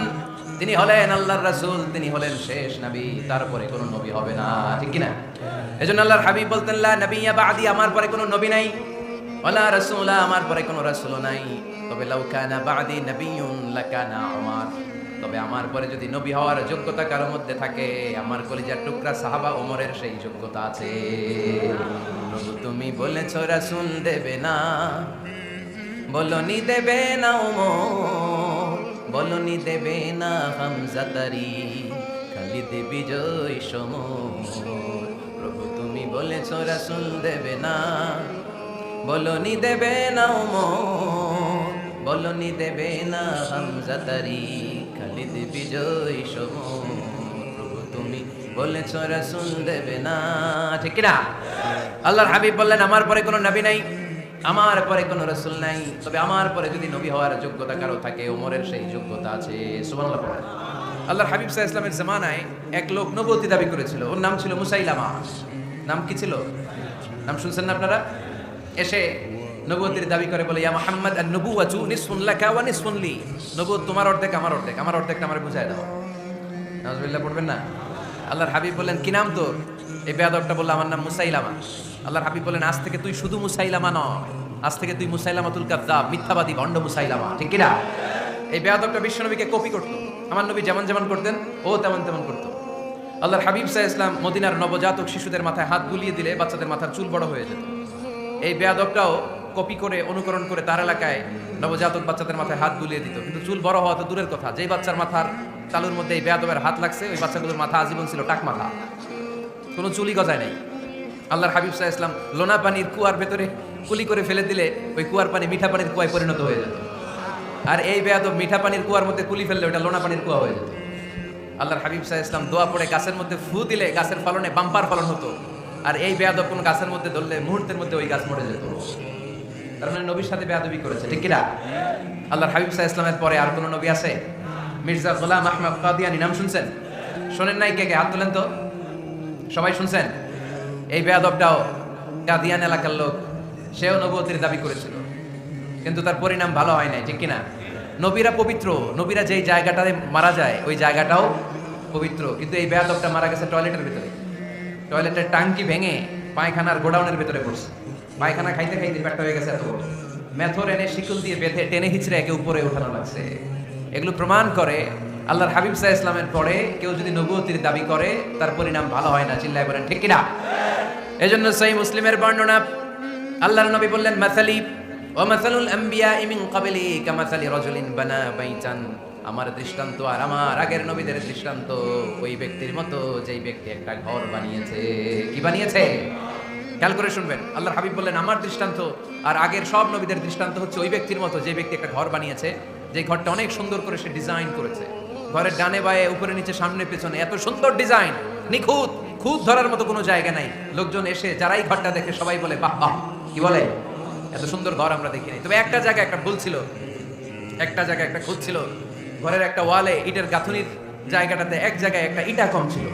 তিনি হলেন আল্লাহর রাসূল, তিনি হলেন শেষ নবী, তারপরে কোনো নবী হবে না, ঠিক কি না? এজন্য আল্লাহর হাবিব বলতেন লা নবিয়্যা বাদি, আমার পরে কোনো নবী নাই, ওয়ালা রাসূলা, আমার পরে কোনো রাসূল নাই। তবে লাউ কানা বাদি নবিয়্যুন লাকানা উমর, তবে আমার পরে যদি নবী হওয়ার যোগ্যতা কারো মধ্যে থাকে, আমার কলিজার টুকরা সাহাবা ওমরের সেই যোগ্যতা আছে। তুমি বলেছ রাসূল দেবে না, বলনি দেবে না ওমর, বলনি দেবে না হামজা তারি, খালি দেবী জয় সমর। প্রভু তুমি বলেছ রাসূল দেবে না, বলনি দেবে না ওমর, বলনি দেবে না হামজা তারি, খালি দেবী জয় সমর। প্রভু তুমি বলেছ রাসূল দেবে না, ঠিক কি না? আল্লাহর হাবিব বললেন আমার পরে কোনো নবী নাই, আমার পরে কোনো রাসূল নাই, তবে আমার পরে যদি নবী হওয়ার যোগ্যতা কারো থাকে, ওমরের সেই যোগ্যতা আছে। সুবহানাল্লাহ। আল্লাহর হাবিব সাল্লাল্লাহু আলাইহি ওয়াসাল্লামের জামানায় এক লোক নবুয়তি দাবি করেছিল, ওর নাম ছিল মুসাইলামা। নাম কি ছিল? নাম শুনছেন না আপনারা? এসে নবুয়তির দাবি করে বলে ইয়া মুহাম্মদ আন-নবুওয়াতু নিসফুন লাকা ওয়া নিসফুন লি, নবুয়ত তোমার অর্ধেক আমার অর্ধেক, আমার অর্ধেকটা আমারে বুঝায় দাও। নাউজুবিল্লাহ পড়বেন না? আল্লাহর হাবিব বললেন কি নাম তোর? এই বেয়াদবটা বলল আমার নাম মুসাইলামা। আল্লাহর হাবিব বলেন আজ থেকে তুই শুধু মুসাইলামা নয়, আজ থেকে তুই মুসাইলামাতুল কাযযাব, মিথ্যাবাদী ভণ্ড মুসাইলামা, ঠিক কি না? এই বেয়াদবটা বিশ্বনবীকে কপি করত, আমার নবী যেমন যেমন করতেন ও তেমন তেমন করত। আল্লাহর হাবিব সাল্লাল্লাহু আলাইহি ওয়াসাল্লাম মদিনার নবজাতক শিশুদের মাথায় হাত বুলিয়ে দিলে বাচ্চাদের মাথার চুল বড় হয়ে যেত। এই বেয়াদবটাও কপি করে অনুকরণ করে তার এলাকায় নবজাতক বাচ্চাদের মাথায় হাত বুলিয়ে দিত, কিন্তু চুল বড় হওয়া তো দূরের কথা, যেই বাচ্চার মাথার তালুর মধ্যে এই বেয়াদবের হাত লাগছে ওই বাচ্চাগুলোর মাথা আজীবন ছিল টাক মাথা, কোনো চুলই গজায় নাই। আল্লাহর হাবিব সাল্লাল্লাহু আলাইহি ওয়াসাল্লাম লোনা পানির কুয়ার ভেতরে কুলি করে ফেলে দিলে ওই কুয়ার পানি মিঠা পানির কুয়ায় পরিণত হয়ে যেত, আর এই বেয়াদব মিঠা পানির কুয়ার মধ্যে কুলি ফেললে ওটা লোনা পানির কুয়া হয়ে যেত। আল্লাহর হাবিব সাল্লাল্লাহু আলাইহি ওয়াসাল্লাম দোয়া পড়ে গাছের মধ্যে ফু দিলে গাছের ফলনে বাম্পার ফলন হতো, আর এই বেয়াদব কোন গাছের মধ্যে ধরলে মুহূর্তের মধ্যে ওই গাছ মরে যেত। তার মানে নবীর সাথে বেয়াদবি করেছে, ঠিক কিনা? আল্লাহর হাবিব সাল্লাল্লাহু আলাইহি ওয়াসাল্লামের পরে আর কোন নবী আছে? মির্জা গোলাম আহমদ কাদিয়ানী নাম শুনছেন? শোনেন নাই? কে কে হাত তোলেন তো। সবাই শুনছেন? এই বেয়াদবটাও কাদিয়ান এলাকার লোক, সেও নবুয়তির দাবি করেছিল, কিন্তু তার পরিণাম ভালো হয় নাই, ঠিক কিনা? নবীরা পবিত্র, নবীরা যেই জায়গাটাতে মারা যায় ওই জায়গাটাও পবিত্র, কিন্তু এই বেয়াদবটা মারা গেছে টয়লেটের ভিতরে, টয়লেটের টাঙ্কি ভেঙে পায়খানার গোডাউনের ভিতরে পড়ছে, পায়খানা খাইতে খাইতে পেটটা হয়ে গেছে এত বড়, মেথর এনে শিকল দিয়ে বেঁধে টেনে হিচড়ে একে উপরে ওঠানো লাগছে। এগুলো প্রমাণ করে আল্লাহর হাবিব সাল্লাল্লাহু আলাইহি ওয়াসাল্লামের পরে কেউ যদি নবুয়তির দাবি করে তার পরিণাম ভালো হয় না। চিল্লায় বলেন ঠিক কিনা? এজন্য সহিহ মুসলিমের বর্ণনা, আল্লাহর নবী বললেন মাসালি ওয়া মাসালুল আমবিয়া মিন ক্বাবলি কামাসালি রাজুলিন বানা বাইতান, আমার দৃষ্টান্ত আর আমার আগের নবীদের দৃষ্টান্ত ওই ব্যক্তির মতো যেই ব্যক্তি একটা ঘর বানিয়েছে। কি বানিয়েছে? খেয়াল করে শুনবেন। আল্লাহর হাবিব বললেন আমার দৃষ্টান্ত আর আগের সব নবীদের দৃষ্টান্ত হচ্ছে ওই ব্যক্তির মতো যে ব্যক্তি একটা ঘর বানিয়েছে, যে ঘরটা অনেক সুন্দর করে সে ডিজাইন করেছে, ঘরের ডানে বায়ে উপরে নিচে সামনে পেছনে এত সুন্দর ডিজাইন, নিখুঁত, খুঁত ধরার মতো কোনো জায়গা নাই। লোকজন এসে যারাই ঘরটা দেখে সবাই বলে বাহ বাহ, কি বলে, এত সুন্দর ঘর আমরা দেখি নাই। তবে একটা জায়গায় একটা ভুল ছিল, একটা জায়গায় একটা খুঁত ছিল, ঘরের একটা ওয়ালে ইটের গাঁথুনির জায়গাটাতে এক জায়গায় একটা ইটা কম ছিল।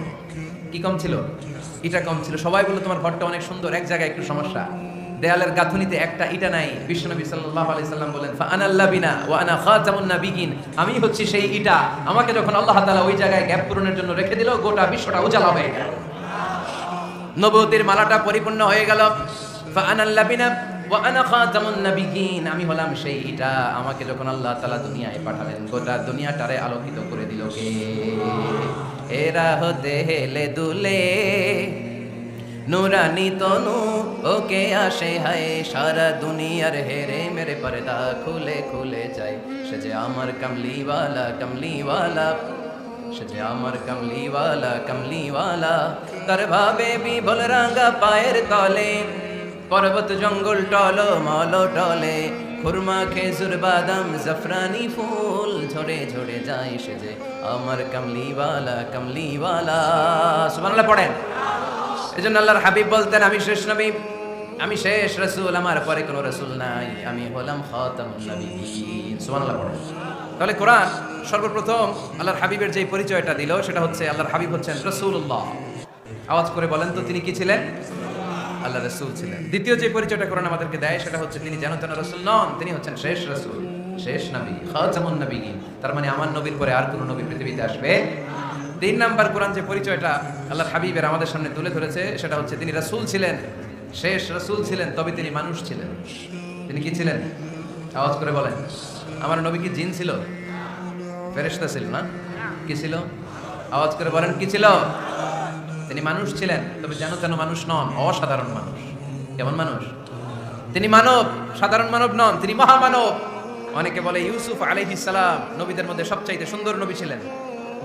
কি কম ছিল? ইটা কম ছিল। সবাই বলল তোমার ঘরটা অনেক সুন্দর, এক জায়গায় একটু সমস্যা, দেয়ালের গাঁথুনিতে একটা ইটা নাই। বিশ্বনবী সাল্লাল্লাহু আলাইহি সাল্লাম বলেন, ফাআনাল লাবিনা ওয়া আনা খাতামুন নাবিয়িন, আমি হচ্ছি সেই ইটা, আমাকে যখন আল্লাহ তাআলা ওই জায়গায় গ্যাপ পূরণের জন্য রেখে দিল, গোটা বিশ্বটা উজালা হয়ে গেল, নবুয়তের মালাটা পরিপূর্ণ হয়ে গেল। ফাআনাল লাবিনা ওয়া আনা খাতামুন নাবিয়িন, আমি হলাম সেই ইটা, আমাকে যখন আল্লাহ তাআলা দুনিয়ায় পাঠালেন, গোটা দুনিয়াটারে আলোকিত করে দিল কে? এরা হতে হেলে দুলে নুরানি তনু ওকে আসে হায়, সারা দুনিয়ার হেরে মেরে পর্দা খুলে খুলে যায়, সে যে আমার কমলিওয়ালা কমলিওয়ালা, সে যে আমার কমলিওয়ালা কমলিওয়ালা। তার ভাবে বিভোল রাঙা পায়ের তলে, পর্বত জঙ্গল টল মল টলে, খুরমা খেজুর বাদাম জাফরানি ফুল ঝরে ঝরে যায়, সে যে আমার কমলিওয়ালা কমলিওয়ালা। সুবহানাল্লাহ পড়েন। এজন্য আল্লাহর হাবিব বলতেন, আমি শেষ নবী, আমি শেষ রাসূল, আমার পরে কোনো রাসূল নাই, আমি হলাম খাতামুন নাবিয়িন। সুবহানাল্লাহ পড়েন। তাহলে কোরআন সর্বপ্রথম আল্লাহর হাবিবের যে পরিচয়টা দিল সেটা হচ্ছে আল্লাহর হাবিব হচ্ছেন রাসূলুল্লাহ। আওয়াজ করে বলেন তো তিনি কি ছিলেন? আল্লাহ রাসূল ছিলেন। দ্বিতীয় যে পরিচয়টা কোরআন আমাদেরকে দেয় সেটা হচ্ছে তিনি যেন তেন রাসূল নন, তিনি হচ্ছেন শেষ রাসূল, শেষ নবী, খাতামুন নাবিয়িন। তার মানে আমার নবীর পরে আর কোনো নবী পৃথিবীতে আসবে। 3 নাম্বার কোরআন যে পরিচয়টা আল্লাহর হাবিবের আমাদের সামনে তুলে ধরেছে সেটা হচ্ছে তিনি রাসূল ছিলেন, শেষ রাসূল ছিলেন, তবে তিনি মানুষ ছিলেন। তিনি কি ছিলেন? আওয়াজ করে বলেন। আমার নবী কি জিন ছিল? ফেরেশতা ছিল না? কি ছিল? আওয়াজ করে বলেন, কি ছিল? তিনি মানুষ ছিলেন, তবে যেন তেন মানুষ নন, অসাধারণ মানুষ। কেমন মানুষ? তিনি মানব, সাধারণ মানব নন, তিনি মহামানব। অনেকে বলে ইউসুফ আলাইহিস সালাম নবীদের মধ্যে সবচাইতে সুন্দর নবী ছিলেন,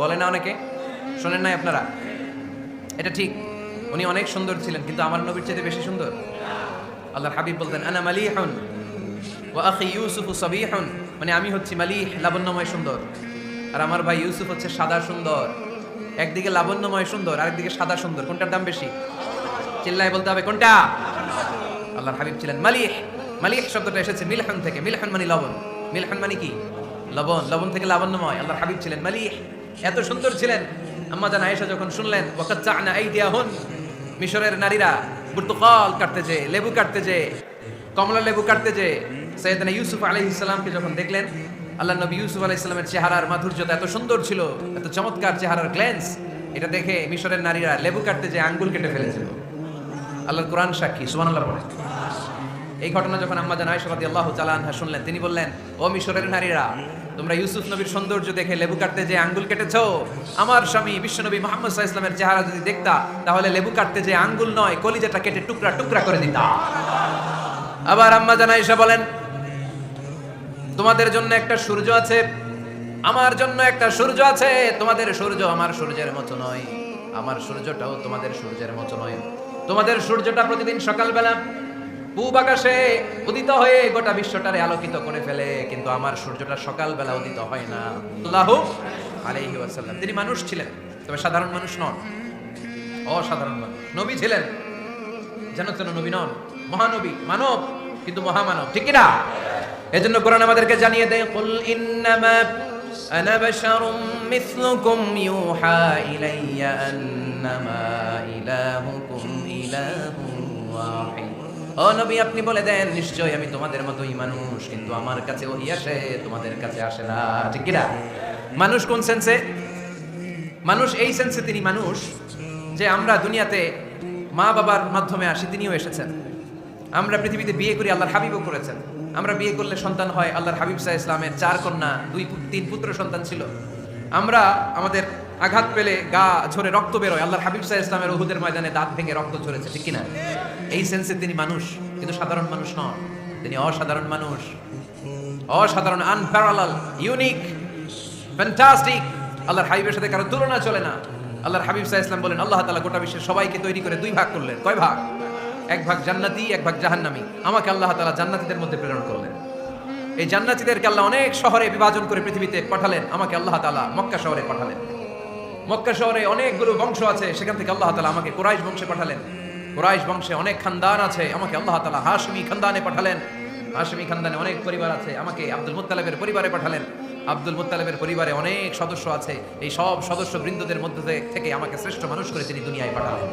বলে না অনেকে? শোনেন নাই আপনারা? এটা ঠিক, উনি অনেক সুন্দর ছিলেন, কিন্তু আমার নবীর চাইতে বেশি সুন্দর। আল্লাহর হাবিব বলতেন, আনা মালিহুন ওয়া আখি ইউসুফ সাবিহুন, মানে আমি হচ্ছি মালিহ, লাবণ্যময় সুন্দর, আর আমার ভাই ইউসুফ হচ্ছে সাদা সুন্দর। একদিকে লাবণ্যময় সুন্দর, আরেকদিকে সাদা সুন্দর, কোনটার দাম বেশি? চিল্লায় বলতে হবে কোনটা? আল্লাহর হাবিব ছিলেন মালিহ। মালিহ শব্দটা এসেছে মিলহান থেকে, মিলহান মানে লবণ, মিলহান মানে কি? লবণ, লবণ থেকে লাবণ্যময়। আল্লাহর হাবিব ছিলেন মালিহ, এত সুন্দর ছিলেন। আম্মা জান আয়েশা যখন শুনলেন ওয়াকাদ জা'না আইদিয়াহুন, মিশরের নারীরা বুর্তুকাল কাটতে যে, লেবু কাটতে যে, কমলা লেবু কাটতে যে সাইয়েদনা ইউসুফ আলাইহিস সালামকে যখন দেখলেন, আল্লাহ নবী ইউসুফ আলাইহিস সালামের চেহারার মাধুর্যতা এত সুন্দর ছিল, এত চমৎকার চেহারার গ্ল্যান্স, এটা দেখে মিশরের নারীরা লেবু কাটতে যে আঙ্গুল কেটে ফেলেছিল। আল্লাহর কোরআন সাক্ষী, সুবহানাল্লাহ বলেন। এই ঘটনা যখন আম্মা জান আয়েশা রাদিয়াল্লাহু তাআলা আনহা শুনলেন, তিনি বললেন, ও মিশরের নারীরা, তোমরা ইউসুফ নবীর সৌন্দর্য দেখে লেবু কাটতে যে আঙ্গুল কেটেছো, আমার স্বামী বিশ্বনবী মুহাম্মদ সাল্লাল্লাহু আলাইহি ওয়াসাল্লামের চেহারা যদি দেখতা, তাহলে লেবু কাটতে যে আঙ্গুল নয়, কলিজাটা কেটে টুকরা টুকরা করে দিতা। আবার আম্মা জান আয়েশা বলেন, তোমাদের জন্য একটা সূর্য আছে, আমার জন্য একটা সূর্য আছে, তোমাদের সূর্য আমার সূর্যের মতো নয়, আমার সূর্যটাও তোমাদের সূর্যের মতো নয়। তোমাদের সূর্যটা প্রতিদিন সকালবেলা পূব আকাশে উদিত হয়ে গোটা বিশ্বটারে আলোকিত করে ফেলে, কিন্তু আমার সূর্যটা সকালবেলা উদিত হয় না। সাল্লাল্লাহু আলাইহি ওয়াসাল্লাম। তিনি মানুষ ছিলেন, তবে সাধারণ মানুষ নন, অসাধারণ মানুষ। নবী ছিলেন, যেন তেন নবী নন, মহানবী, মানব কিন্তু মহামানব, ঠিক কি না? এজন্য কোরআন আমাদেরকে জানিয়ে দেয়, কুল ইন্নামা আনা বাশারুম মিসলুকুম ইউহা ইলাইয়া আন্নামা ইলাহুকুম ইলাহুন ওয়াহিদ। ও নবী, আপনি বলে দেন, নিশ্চয় আমি তোমাদের মতোই মানুষ, কিন্তু আমার কাছে ওহী আসে, তোমাদের কাছে আসে না, ঠিক কি না? মানুষ কোন সেন্সে? মানুষ এই সেন্সে তিনি মানুষ যে আমরা দুনিয়াতে মা বাবার মাধ্যমে আসি, তিনিও এসেছেন। আমরা পৃথিবীতে বিয়ে করি, আল্লাহর হাবিবও করেছেন। আমরা বিয়ে করলে সন্তান হয়, আল্লাহর হাবিব সাল্লাল্লাহু আলাইহি ওয়াসাল্লামের 4 কন্যা, 3 পুত্র সন্তান ছিল। আমরা আমাদের আঘাত পেলে গা ঝরে রক্ত বেরোয়, আল্লাহর হাবিব সাল্লাল্লাহু আলাইহি ওয়াসাল্লামের উহুদের ময়দানে দাঁত ভেঙে রক্ত ঝরেছে, ঠিক কি না? এই সেন্সে তিনি মানুষ, কিন্তু সাধারণ মানুষ নন, তিনি অসাধারণ মানুষ, অসাধারণ, আনপ্যারালাল, ইউনিক, ফ্যান্টাস্টিক। আল্লাহর হাবিবের সাথে কারো তুলনা চলে না। আল্লাহর হাবিব সাল্লাল্লাহু আলাইহি ওয়াসাল্লাম বলেন, আল্লাহ তাআলা গোটা বিশ্বের সবাইকে তৈরি করে 2 ভাগ করলেন। কয় ভাগ? 1 ভাগ জান্নাতি, 1 ভাগ জাহান্নামী। আমাকে আল্লাহ তাআলা জান্নাতীদের মধ্যে প্রেরণ করলেন। এই জান্নাতীদেরকে আল্লাহ অনেক শহরে বিভাজন করে পৃথিবীতে পাঠালেন, আমাকে আল্লাহ তাআলা মক্কা শহরে পাঠালেন। মক্কা শহরে অনেকগুলো বংশ আছে, সেখান থেকে আল্লাহ তাআলা আমাকে কুরাইশ বংশে পাঠালেন। কুরাইশ বংশে অনেক খানদান আছে, আমাকে আল্লাহ তাআলা হাশমি খানদানে পাঠালেন। হাশমি খানদানে অনেক পরিবার আছে, আমাকে আব্দুল মুত্তালিবের পরিবারে পাঠালেন। আব্দুল মুত্তালিবের পরিবারে অনেক সদস্য আছে, এই সব সদস্য বৃন্দদের মধ্যে থেকে আমাকে শ্রেষ্ঠ মানুষ করে তিনি দুনিয়ায় পাঠালেন।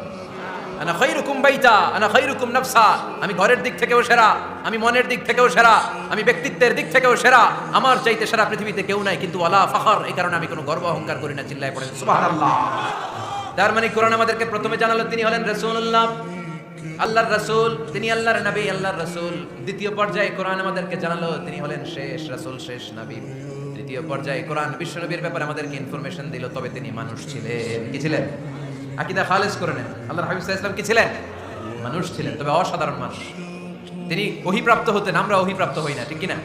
আনা খায়রুকুম বাইতা আনা খায়রুকুম নাফসা, আমি ঘরের দিক থেকেও সেরা, আমি মনের দিক থেকেও সেরা, আমি ব্যক্তিত্বের দিক থেকেও সেরা, আমার চাইতে সেরা পৃথিবীতে কেউ নাই। কিন্তু ওয়ালা ফখর, এই কারণে আমি কোনো গর্ব অহংকার করি না। চিল্লায় পড়েন সুবহানাল্লাহ। তার মানে কোরআন আমাদেরকে প্রথমে জানালো তিনি হলেন রাসূলুল্লাহ, আল্লাহর রাসূল, তিনি আল্লাহর নবী, আল্লাহর রাসূল। দ্বিতীয় পর্যায়ে কোরআন আমাদেরকে জানালো তিনি হলেন শেষ রাসূল, শেষ নবী। তৃতীয় পর্যায়ে কোরআন বিশ্বনবীর ব্যাপারে আমাদেরকে ইনফরমেশন দিল, তবে তিনি মানুষ ছিলেন। কি ছিলেন? আকীদা খালেস করে নেন, আল্লাহর হাবিব সাল্লাল্লাহু আলাইহি ওয়াসাল্লাম কি ছিলেন? মানুষ ছিলেন, তবে অসাধারণ মানুষ। তিনি ওহীপ্রাপ্ত হতেন, আমরা ওহীপ্রাপ্ত হই না, ঠিক কি না?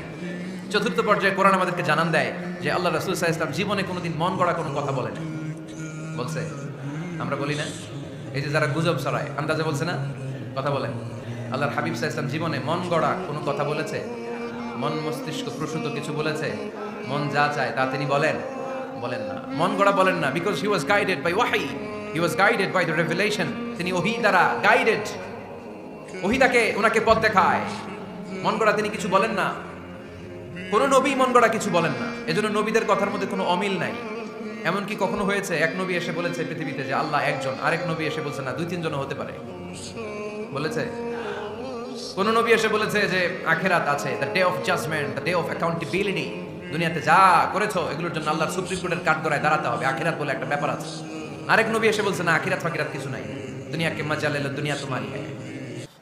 চতুর্থ পর্যায়ে কোরআন আমাদেরকে জানান দেয় যে আল্লাহ রাসূল সাল্লাল্লাহু আলাইহি ওয়াসাল্লাম জীবনে কোনোদিন মন গড়া কোনো কথা বলেন। বলছে? আমরা বলি না? এই যে যারা গুজব ছড়ায়, আন্দাজে বলছে না, কথা বলেন। আল্লাহর হাবিব সাল্লাল্লাহু আলাইহি ওয়াসাল্লাম জীবনে মন গড়া কোনো কথা বলেছে? মন মস্তিষ্ক প্রসূত কিছু বলেছে? মন যা চায় তা তিনি বলেন? বলেন না, মন গড়া বলেন না। Because he was guided by ওয়াহি, he was guided by the revelation. তিনি ওহী দ্বারা গাইডেড, ওহী তাকে ওনাকে পথ দেখায়। মন গড়া তিনি কিছু বলেন না, কোন নবী মন গড়া কিছু বলেন না। এজন্য নবীদের কথার মধ্যে কোনো অমিল নাই। এমনকি কখনো হয়েছে এক নবী এসে বলেছে পৃথিবীতে যে আল্লাহ একজন, আরেক নবী এসে বলছে না, দুই তিনজন হতে পারে? বলেছে? কোন নবী এসে বলেছে যে আখিরাত আছে, the day of judgement, the day of accountability, দুনিয়াতে যা করেছো এগুলোর জন্য আল্লাহর সুপ্রিম কোর্টের কাঠগড়ায় দাঁড়াতে হবে, আখিরাত বলে একটা ব্যাপার আছে। আরেক নবী এসে বলছে না, আখিরাত ফাকিরাত কিছু নাই, দুনিয়াকে মজা লেলো, দুনিয়া তোমারই,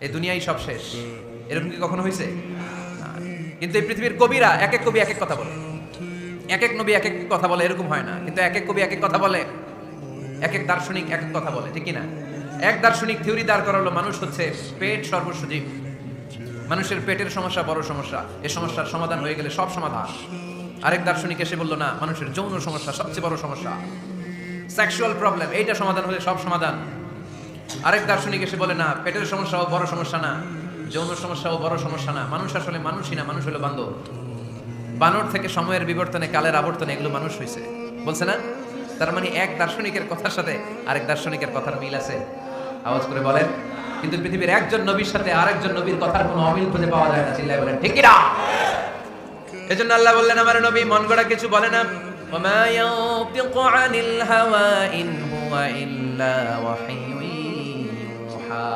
এই দুনিয়াই সব শেষ। এরকম কি কখনো হয়েছে? কিন্তু এই পৃথিবীর কবিরা এক এক কবি এক এক কথা বলে, এক এক নবী এক এক কথা বলে, এরকম হয় না। কিন্তু এক এক কবি এক এক কথা বলে, এক এক দার্শনিক এক এক কথা বলে, ঠিক কি না? এক দার্শনিক থিওরি দাঁড় করালো মানুষ হচ্ছে পেট সর্বস্ব জীব, মানুষের পেটের সমস্যা বড় সমস্যা, এই সমস্যার সমাধান হয়ে গেলে সব সমাধান। আরেক দার্শনিক এসে বললো না, মানুষের যৌন সমস্যা সবচেয়ে বড় সমস্যা, সেক্সুয়াল প্রবলেম, এইটা সমাধান হলে সব সমাধান। আরেক দার্শনিক এসে বলে না, পেটের সমস্যাও বড় সমস্যা না, যৌন সমস্যাও বড় সমস্যা না, মানুষ আসলে মানুষই না, মানুষ হলো বান্দর। বানর থেকে সময়ের বিবর্তনে, কালের আবর্তনে এগুলো মানুষ হয়েছে, বলছে না? তার মানে এক দার্শনিকের কথার সাথে আরেক দার্শনিকের কথার মিল আছে, আওয়াজ করে বলেন। কিন্তু পৃথিবীর একজন নবীর সাথে আরেকজন নবীর কথার কোনো অমিল খুঁজে পাওয়া যায় না, চিল্লায় বলেন ঠিক কি না? এজন্য আল্লাহ বললেন আমার নবী মন গড়া কিছু বলে না। ওমা ইয়ানতিকু আনিল হাওয়া ইন হুয়া ইল্লা ওয়াহিয়ুন ইউহা,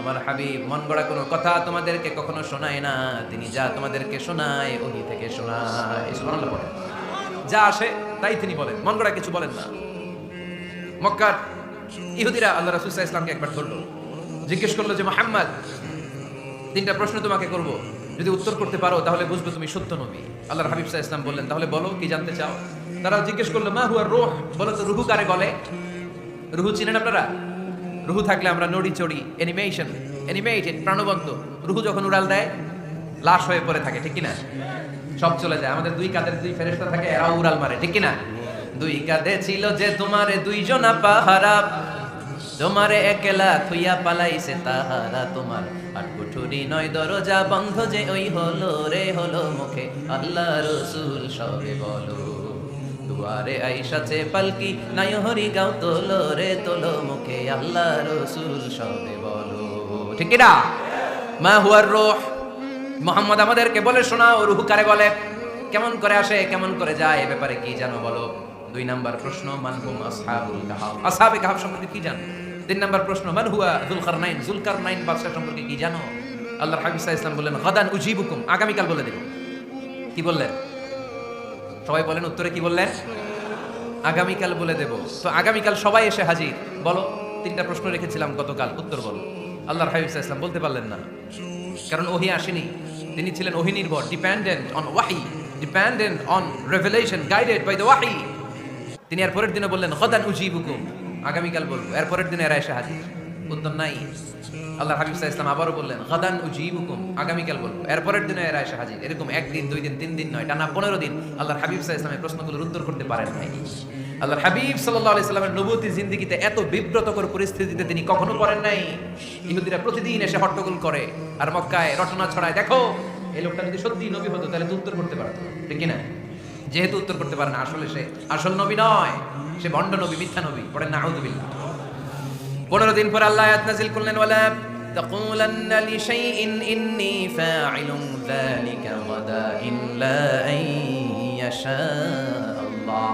আমার হাবিব মন গড়া কোনো কথা তোমাদেরকে কখনো শোনায় না, তিনি যা তোমাদেরকে শোনায় ওহী থেকে শোনায়। সুবহানাল্লাহ বলেন, যা আসে তাই তিনি বলেন, মন গড়া কিছু বলেন না। মক্কার ইহুদিরা আল্লাহ রাসূল সাল্লাল্লাহু আলাইহি ওয়াসাল্লামকে একবার ধরলো, জিজ্ঞেস করলো যে মুহাম্মদ, তিনটা প্রশ্ন তোমাকে করব, যদি উত্তর করতে পারো তাহলে বুঝবো তুমি সত্য নবী। আল্লাহর হাবিব সাল্লাল্লাহু আলাইহি ওয়াসাল্লাম বললেন, তাহলে বলো কি জানতে চাও? তারা জিজ্ঞেস করলো মা হুয়া রূহ, বলো তো রুহু কারে বলে? রুহু চিনেন আপনারা? রুহু থাকলে আমরা নড়ি চড়ি, অ্যানিমেটেড, প্রাণবন্ত। রুহু যখন উড়াল দেয় লাশ হয়ে পড়ে থাকে, ঠিক কি না? সব চলে যায়। আমাদের দুই কাঁধের দুই ফেরেশতা থাকে, এরাও উড়াল মারে, ঠিক কি না? দুই কাঁধে ছিল যে তোমারে দুইজনা পাহারা, তোমারে একলা থুইয়া পালাইছে তাহারা, তোমার আট কুঠুরি নয় দরজা বন্ধ যে ওই হলো রে হলো মুখে আল্লাহ রসুল সবে বলো, দুয়ারে আইসাছে পালকি নাই হরি গাও তোলো রে তোলো মুখে আল্লাহ রসুল সবে বলো, ঠিক কি না? মা হুয়ার রূহ, মুহাম্মদ আমাদেরকে বলে শোনাও রুহু কারে বলে, কেমন করে আসে, কেমন করে যায়, এ ব্যাপারে কি জানো বলো। দুই নাম্বার প্রশ্ন মান হুম আসহাবুল কাহাফ, আসহাবে কাহাফ সম্পর্কে কি জানো? তিন নাম্বার প্রশ্ন মান হুয়া যুলকারনাইন, যুলকারনাইন বাদশা সম্পর্কে কি জানো? আল্লাহর হাবিব সাল্লাল্লাহু আলাইহি ওয়াসাল্লাম বললেন গাদান উজিবুকুম, আগামীকাল বলে দেব। কি বললেন? সবাই বলেন উত্তরে কি বললেন? আগামীকাল বলে দেব। তো আগামীকাল সবাই এসে হাজির, বলো তিনটা প্রশ্ন রেখেছিলাম গতকাল, উত্তর বলো। আল্লাহর হাবিব সাল্লাল্লাহু আলাইহি ওয়াসাল্লাম বলতে পারলেন না, কারণ ওহী আসেনি। তিনি ছিলেন ওহী নির্ভর, ডিপেন্ডেন্ট অন ওয়াহি, dependent on revelation, guided by the ওয়াহি। তিনি এর পরের দিনে বললেন গাদান উজিবুকুম, আগামীকাল বলবো। এর পরের দিনে এরা এসে হাজির, উত্তর নাই। আল্লাহর হাবিব সাল্লাল্লাহু আলাইহি ওয়াসাল্লাম আবারও বললেন গাদান উজিবুকুম, আগামীকাল বলবো। এর পরের দিনে এরা এসে হাজির। এরকম একদিন, দুই দিন, তিন দিন নয়, টানা 15 দিন আল্লাহর হাবিব সাল্লাল্লাহু আলাইহি ওয়াসাল্লামের প্রশ্নগুলোর উত্তর করতে পারেন নাই। আল্লাহর হাবিব সাল্লাল্লাহু আলাইহি ওয়াসাল্লামের নবুয়তী জিন্দেগিতে এত বিব্রতকর পরিস্থিতিতে তিনি কখনো পড়েন নাই। ইহুদিরা প্রতিদিন এসে হট্টগোল করে আর মক্কায় রটনা ছড়ায়, দেখো এই লোকটা যদি সত্যি নবী হতো তাহলে তো উত্তর করতে পারতো, ঠিক কি না? যেহেতু উত্তর করতে পারে না, আসলে সে আসল নবী নয়, সে ভণ্ড নবী, মিথ্যা নবী। পড়েন নাউযুবিল্লাহ। 15 দিন পর আল্লাহ আয়াত নাযিল করলেন ওয়ালা তাকুলান্না লিশাইইন ইন্নী ফাইলুন যালিকা গাদা ইল্লা আন ইয়াশা আল্লাহ।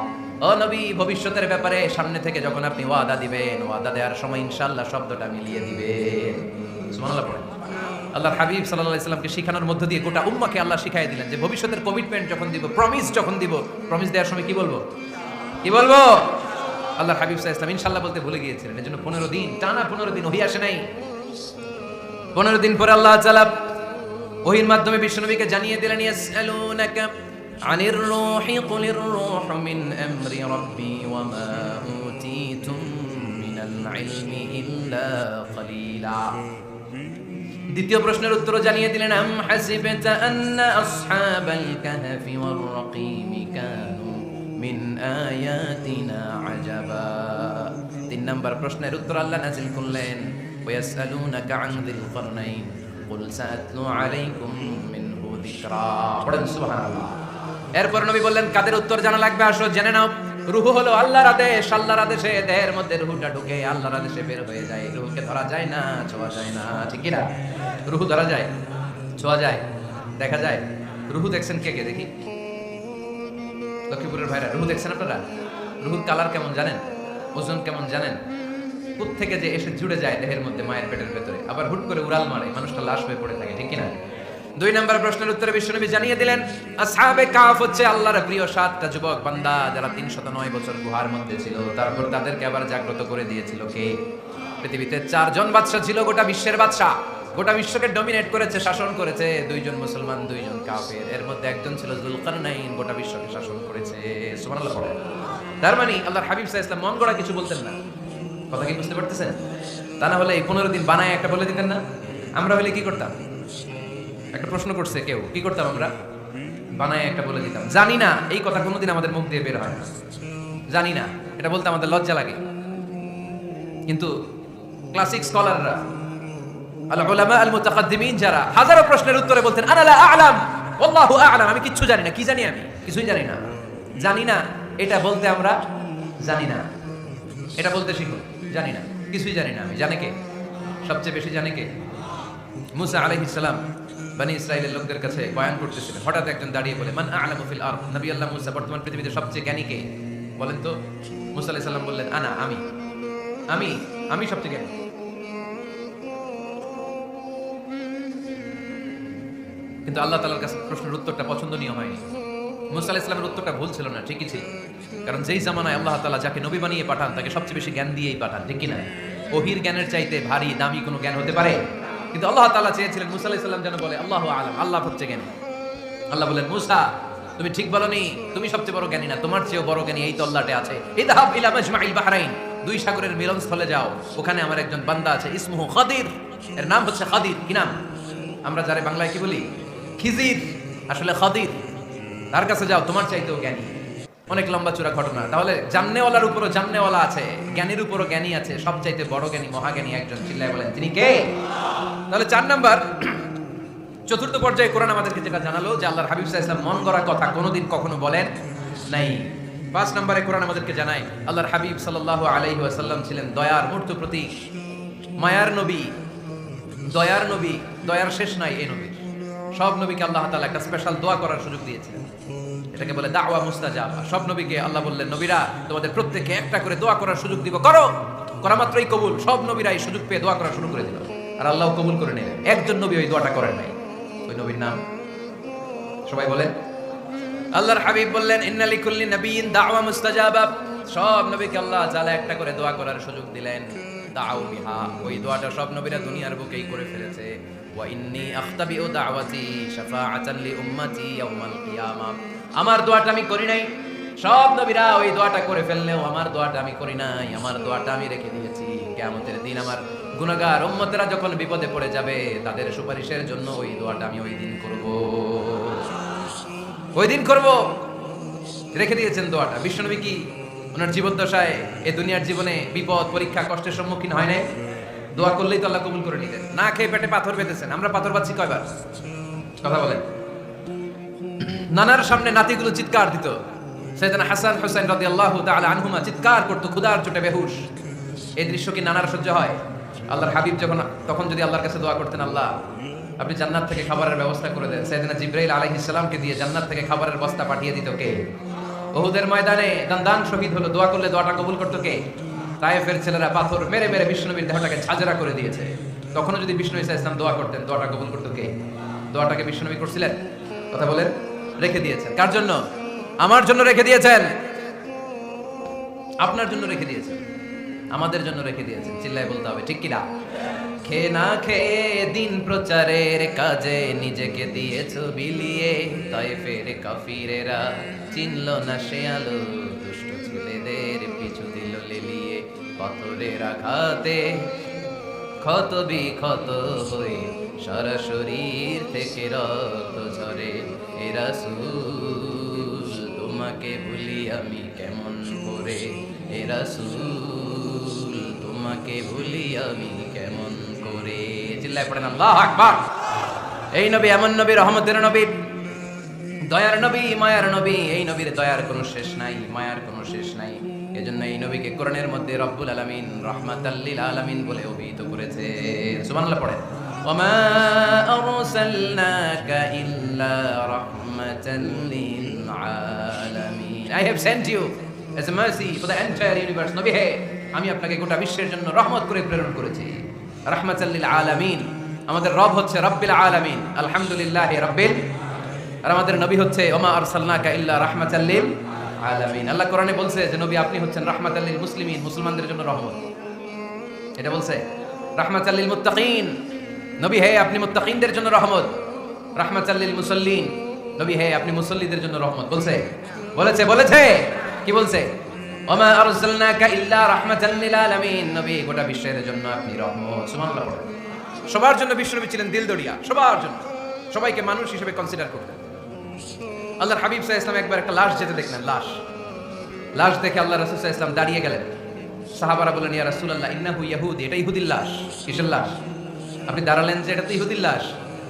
ও নবী, ভবিষ্যতের ব্যাপারে সামনে থেকে যখন আপনি ওয়াদা দিবেন, ওয়াদা দেওয়ার সময় ইনশাআল্লাহ শব্দটা মিলিয়ে দিবেন। সুবহানাল্লাহ পড়েন। আল্লাহর হাবিব সাল্লাল্লাহু আলাইহি সাল্লামকে শিখানোর মধ্য দিয়ে গোটা উম্মাহকে আল্লাহ শিখাই দিলেন যে ভবিষ্যতের কমিটমেন্ট যখন দিব, প্রমিস যখন দিব, প্রমিস দেওয়ার সময় কি বলবো? কি বলবো? আল্লাহর হাবিব সাল্লাল্লাহু আলাইহি ওয়াসাল্লাম ইনশাআল্লাহ বলতে ভুলে গিয়েছিলেন। এজন্য 15 দিন টানা 15 দিন ওহী আসে নাই। 15 দিন পরে আল্লাহ তাআলা ওহীর মাধ্যমে বিশ্বনবীকে জানিয়ে দিলেন, ইয়াসআলুনাকা আনির রূহি কুলির রূহু মিন আমরি রাব্বি ওয়া মা উতীতুম মিনাল ইলমি ইল্লা কলিলা। দ্বিতীয় প্রশ্নের উত্তর জানিয়ে দিলেন, আম হাসিবতা আন্না আসহাবাল কাহফি ওয়ার রাকিম কানু মিন আয়াতিনা আজাবা। 3 নাম্বার প্রশ্নের উত্তর আল্লাহ নাযিল করলেন, ওয়ায়াসআলুনাকা আন যিল করনাইন কুল সাআতলু আলাইকুম মিনহু যিকরা। পড়েন সুবহানাল্লাহ। এরপর নবী বললেন, কাদের উত্তর জানা লাগবে? আসো জেনে নাও। রূহ হলো আল্লাহর আদেশ। আল্লাহর আদেশে দেহের মধ্যে রূহটা ঢুকে আল্লাহর আদেশে বের হয়ে যায়। রূহকে ধরা যায় না, ছোঁয়া যায় না, ঠিক কি না? রূহ ধরা যায়, ছোঁয়া যায়, দেখা যায়। রূহ দেখছেন কে কে? দেখি লক্ষ্মীপুরের ভাইরা, রূহ দেখছেন আপনারা? রূহুর কালার কেমন জানেন? ওজন কেমন জানেন? কোথা থেকে যে এসে জুড়ে যায় দেহের মধ্যে, মায়ের পেটের ভেতরে, আবার হুট করে উড়াল মারে, মানুষটা লাশ হয়ে পড়ে থাকে, ঠিক কি না? 2 নম্বর প্রশ্নের উত্তরে বিশ্বনবী জানিয়ে দিলেন, আসহাবে কাহফ হচ্ছে আল্লাহর প্রিয় 7টা যুবক বান্দা যারা 309 বছর গুহার মধ্যে ছিল। তারপর তাদেরকে আবার জাগ্রত করে দিয়েছিল কে? পৃথিবীতে 4 জন বাদশা ছিল, গোটা বিশ্বের বাদশা, গোটা বিশ্বকে ডমিনেট করেছে, শাসন করেছে। 2 জন মুসলমান, 2 জন কাফের। এর মধ্যে একজন ছিল যুলকারনাইন, গোটা বিশ্বকে শাসন করেছে। সুবহানাল্লাহ পড়ে। তার মানে আল্লাহর হাবিব সাল্লাল্লাহু আলাইহি ওয়াসাল্লাম মন গড়া কিছু বলতেন না। কথা কি বুঝতে পারতেছেন? তা না হলে এই 15 দিন বানায় একটা বলে দিতেন না? আমরা হলে কি করতাম? একটা প্রশ্ন করছে কেউ, কি করতাম আমরা? বানায় একটা বলে দিতাম। জানি না, এই কথা কোনোদিন আমাদের মুখ দিয়ে বের হয় না। জানি না, এটা বলতে আমাদের লজ্জা লাগে। কিন্তু ক্লাসিক স্কলাররা, আল উলামা আল মুতাকাদ্দিমিন, যারা হাজারো প্রশ্নের উত্তরে বলতেন, আনা লা আ'লাম ওয়াল্লাহু আ'লাম, আমি কিচ্ছু জানি না। কি জানি আমি? কিছুই জানি না। জানি না এটা বলতে আমরা জানি না, এটা বলতে শিখুন। জানি না, কিছুই জানি না আমি। জানে কে? সবচেয়ে বেশি জানে কে? মুসা আলাইহিস সালাম বনি ইসরাইলের লোকদের কাছে বয়ান করতেছিলেন। হঠাৎ একজন দাঁড়িয়ে বলে, মান আ'লামু ফিল আরদ। নবী আল্লাহ মুসা, বর্তমান পৃথিবীতে সবচেয়ে জ্ঞানী কে বলেন তো? মুসা আলাইহিস সালাম বললেন, আনা, আমি সবচেয়ে জ্ঞানী। কিন্তু আল্লাহ তাআলার কাছে প্রশ্নের উত্তরটা পছন্দনীয় হয়নি। মুসা আলাইহিস সালামের উত্তরটা ভুল ছিল না, ঠিকই ছিল। কারণ যেই জামানায় আল্লাহ তাআলা যাকে নবী বানিয়ে পাঠান তাকে সবচেয়ে বেশি জ্ঞান দিয়েই পাঠান, ঠিক কি না? ওহীর জ্ঞানের চাইতে ভারী দামি কোনো জ্ঞান হতে পারে? কিন্তু আল্লাহ তাআলা চেয়েছিলেন মুসা আলাইহিস সালাম যেন বলে, আল্লাহু আ'লাম, আল্লাহ হচ্ছে জ্ঞানী। আল্লাহ বলেন, মুসা তুমি ঠিক বলনি, তুমি সবচেয়ে বড় জ্ঞানী না, তোমার চেয়েও বড় জ্ঞানী এই তো আল্লাহতে আছে। ইযহাব ইলা মাজমাইল বাহরাইন, 2 সাগরের মিলনস্থলে যাও, ওখানে আমার একজন বান্দা আছে, ইসমুহু খাদির, এর নাম হচ্ছে খাদির। কি নাম? আমরা যারা বাংলায় কি বলি? খিজির, আসলে খাদির। তার কাছে যাও, তোমার চাইতেও জ্ঞানী। অনেক লম্বা চূড়া ঘটনা। তাহলে জান্নেওয়ালার উপরও জান্নেওয়ালা আছে, জ্ঞানীর উপরও জ্ঞানী আছে। সবচাইতে বড় জ্ঞানী, মহাজ্ঞানী একজন, চিল্লায় বলেন তিনি কে? তাহলে 4 নাম্বার, চতুর্থ পর্যায়ে কোরআন আমাদেরকে যেটা জানালো যে আল্লাহর হাবিব সাল্লাল্লাহু আলাইহি ওয়াসাল্লাম মন গড়া কথা কোনোদিন কখনো বলেন নাই। 5 নম্বরে কোরআন আমাদেরকে জানায় আল্লাহর হাবিব সাল্লাল্লাহু আলাইহি ওয়াসাল্লাম ছিলেন দয়ার মূর্ত প্রতীক, মায়ার নবী, দয়ার নবী। দয়ার শেষ নাই এই নবীর। সব নবীকে আল্লাহ তাআলা একটা স্পেশাল দোয়া করার সুযোগ দিয়েছিলেন, এটাকে বলে দাওয়া মুস্তাজাবা। সব নবীকে আল্লাহ বললেন, নবীরা তোমাদের প্রত্যেককে একটা করে দোয়া করার সুযোগ দিব, করো। করা মাত্রই কবুল। সব নবীরা এই সুযোগ পেয়ে দোয়া করা শুরু করে দিল, আর আল্লাহ কবুল করে নিলেন। একজন নবী ওই দোয়াটা করেন নাই। ওই নবীর নাম সবাই বলেন। আল্লাহর হাবিব বললেন, ইন্না লিকুল্লি নাবিয়্যিন দাওয়া মুস্তাজাবা। সব নবীকে আল্লাহ তাআলা একটা করে দোয়া করার সুযোগ দিলেন, দাউ বিহা। ওই দোয়াটা সব নবীরা দুনিয়ার বুকেই করে ফেলেছে। ওয়া ইন্নী আখতাবিউ দাওয়াতি শাফাআতান লি উম্মতি ইয়াউমাল কিয়ামা। আমার দোয়াটা আমি করি নাই, সব নবীরা ওই দোয়াটা করে ফেললেও আমার দোয়াটা আমি করি নাই। আমার দোয়াটা আমি রেখে দিয়েছি কিয়ামতের দিন আমার গুনাহগার উম্মতেরা যখন বিপদে পড়ে যাবে তাদের সুপারিশের জন্য ওই দোয়াটা আমি ওই দিন করব, ওই দিন করব। রেখে দিয়েছেন দোয়াটা। বিশ্বনবী কি ওনার জীবদ্দশায় এই দুনিয়ার জীবনে বিপদ, পরীক্ষা, কষ্টের সম্মুখীন হয় নাই? দোয়া করলেই তো আল্লাহ কবুল করে নিতেন। না খেয়ে পেটে পাথর বেঁধেছেন। আমরা পাথর পাচ্ছি কয়বার? কথা বলেন। নানার সামনে নাতিগুলো চিৎকার দিত। সাইয়েদনা হাসান হুসাইন রাদিয়াল্লাহু তাআলা আনহুমা চিৎকার করত, ক্ষুধার চোটে বেহুশ। এই দৃশ্য কি নানার সহ্য হয়? আল্লাহর হাবিব তখন যদি আল্লাহর কাছে দোয়া করতেন, আল্লাহ আপনি জান্নাত থেকে খাবারের ব্যবস্থা করে দেন। সাইয়েদনা জিবরাইল আলাইহিস সালামকে দিয়ে জান্নাত থেকে খাবারের বস্তা পাঠিয়ে দিত কে? উহুদের ময়দানে দান শহীদ হলো, দোয়া করলে দোয়াটা কবুল করতো কে? তায়েফের ছেলেরা পাথর মেরে মেরে বিষ্ণুনবীর দেহটাকে ঝাঁঝরা করে দিয়েছে। তখনও যদি বিষ্ণু ঈসা ইসলাম দোয়া করতেন, দোয়াটা কবুল করতো কে? দোয়াটাকে বিষ্ণুনবী করছিলেন? কথা বলেন। রেখে দিয়েছেন কার জন্য? আমার জন্য রেখে দিয়েছেন, আপনার জন্য রেখে দিয়েছেন, আমাদের জন্য রেখে দিয়েছেন। চিল্লায় বলতে হবে ঠিক কিনা? খেয়ে না খেয়ে দিন প্রচারের কাজে নিজেকে দিয়েছো বিলিয়ে, তায়েফের কাফিরেরা চিনল না সে আলো, দুষ্ট ছেলেদের পিছু দিল লেলিয়ে, পাথরের আঘাতে ক্ষত বিক্ষত হয়ে সারা শরীর থেকে রক্ত ঝরে। এ রাসূল তোমাকে ভুলি আমি কেমন করে, এ রাসূল তোমাকে ভুলি আমি কেমন করে। চিল্লায় পড়েন আল্লাহু আকবার। এই নবী এমন নবী, রহমতের নবী, দয়ার নবী, মায়ার নবী। এই নবীর দয়ার কোনো শেষ নাই, মায়ার কোনো শেষ নাই। এজন্য এই নবীকে কোরআনের মধ্যে রব্বুল আলামিন রাহমাতাল লিল আলামিন বলে অভিহিত করেছে। সুবহানাল্লাহ পড়েন। ওয়ামা আরসালনাকা ইল্লা রাহমাতাল লিল আলামিন। I have sent you as a mercy for the entire universe. নবী হে, আমি আপনাকে গোটা বিশ্বের জন্য রহমত করে প্রেরণ করেছি। রাহমাতাল লিল আলামিন। আমাদের রব হচ্ছে রব্বিল আলামিন, আলহামদুলিল্লাহি রাব্বিল। আর আমাদের নবী হচ্ছে ওমা আরসালনাকা ইল্লা রাহমাতাল লিল আলামিন। আল্লাহ কোরআনে বলছে যে নবী আপনি হচ্ছেন রাহমাতাল লিল মুসলিমিন, মুসলমানদের জন্য রহমত। এটা বলছে রাহমাতাল লিল মুত্তাকিন, নবী হে আপনি মুত্তাকিনদের জন্য রহমত। রাহমাতাল লিল মুসাল্লিন, নবী হে আপনি মুসল্লিদের জন্য রহমত। বলছে বলেছে কি বলছে? ওমা আরসালনাকা ইল্লা রাহমাতাল লিল আলামিন, নবী গোটা বিশ্বের জন্য আপনি রহমত। সুবহানাল্লাহ। সবার জন্য বিশ্বনবী ছিলেন দিলদরিয়া, সবার জন্য, সবাইকে মানুষ হিসেবে কনসিডার করতেন। আল্লাহর হাবিব সাল্লাল্লাহু আলাইহি ওয়াসাল্লাম একবার একটা লাশ যেতে দেখলেন, লাশ দেখে আল্লাহ রাসূল সাল্লাল্লাহু আলাইহি ওয়াসাল্লাম দাঁড়িয়ে গেলেন। সাহাবারা বললেন ইয়া রাসূলুল্লাহ ইন্নাহু ইয়াহুদি, এটা ইহুদির লাশ। কিসের লাশ? আপনি দাঁড়ালেন যে এটা তো ইহুদির লাশ।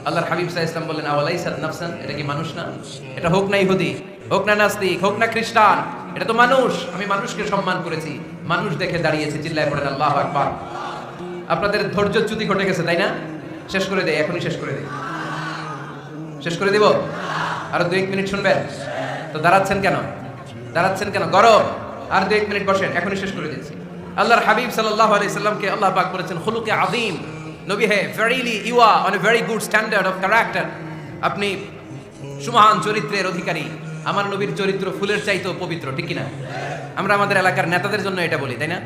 আল্লাহর হাবিব সাল্লাল্লাহু আলাইহি ওয়াসাল্লাম বললেন আওয়ালাইসাত নাফসান, এটা কি মানুষ না? এটা হোক না ইহুদি, হোক না নাস্তিক, হোক না খ্রিস্টান, এটা তো মানুষ। আমি মানুষকে সম্মান করেছি, মানুষ দেখে দাঁড়িয়েছি। চিল্লায় পড়েন আল্লাহু আকবার। আপনাদের ধৈর্যচ্যুতি ঘটে গেছে তাই না? শেষ করে দেই, এখনই শেষ করে দেই। শেষ করে দিব? আর 2-1 মিনিট শুনবেন তো? দাঁড়াচ্ছেন কেন? গরম। আর 2-1 মিনিট বসেন, এখনই শেষ করে দিচ্ছি। আল্লাহর হাবিব সাল্লাল্লাহু আলাইহি সাল্লামকে আল্লাহ পাক বলেছেন খুলুকে আযীম। নবী হে, verily you are on a very good standard of character. আপনি সুমহান চরিত্রের অধিকারী। আমার নবীর চরিত্র ফুলের চাইতেও পবিত্র, ঠিক কি না? আমরা আমাদের এলাকার নেতাদের জন্য এটা বলি তাই না?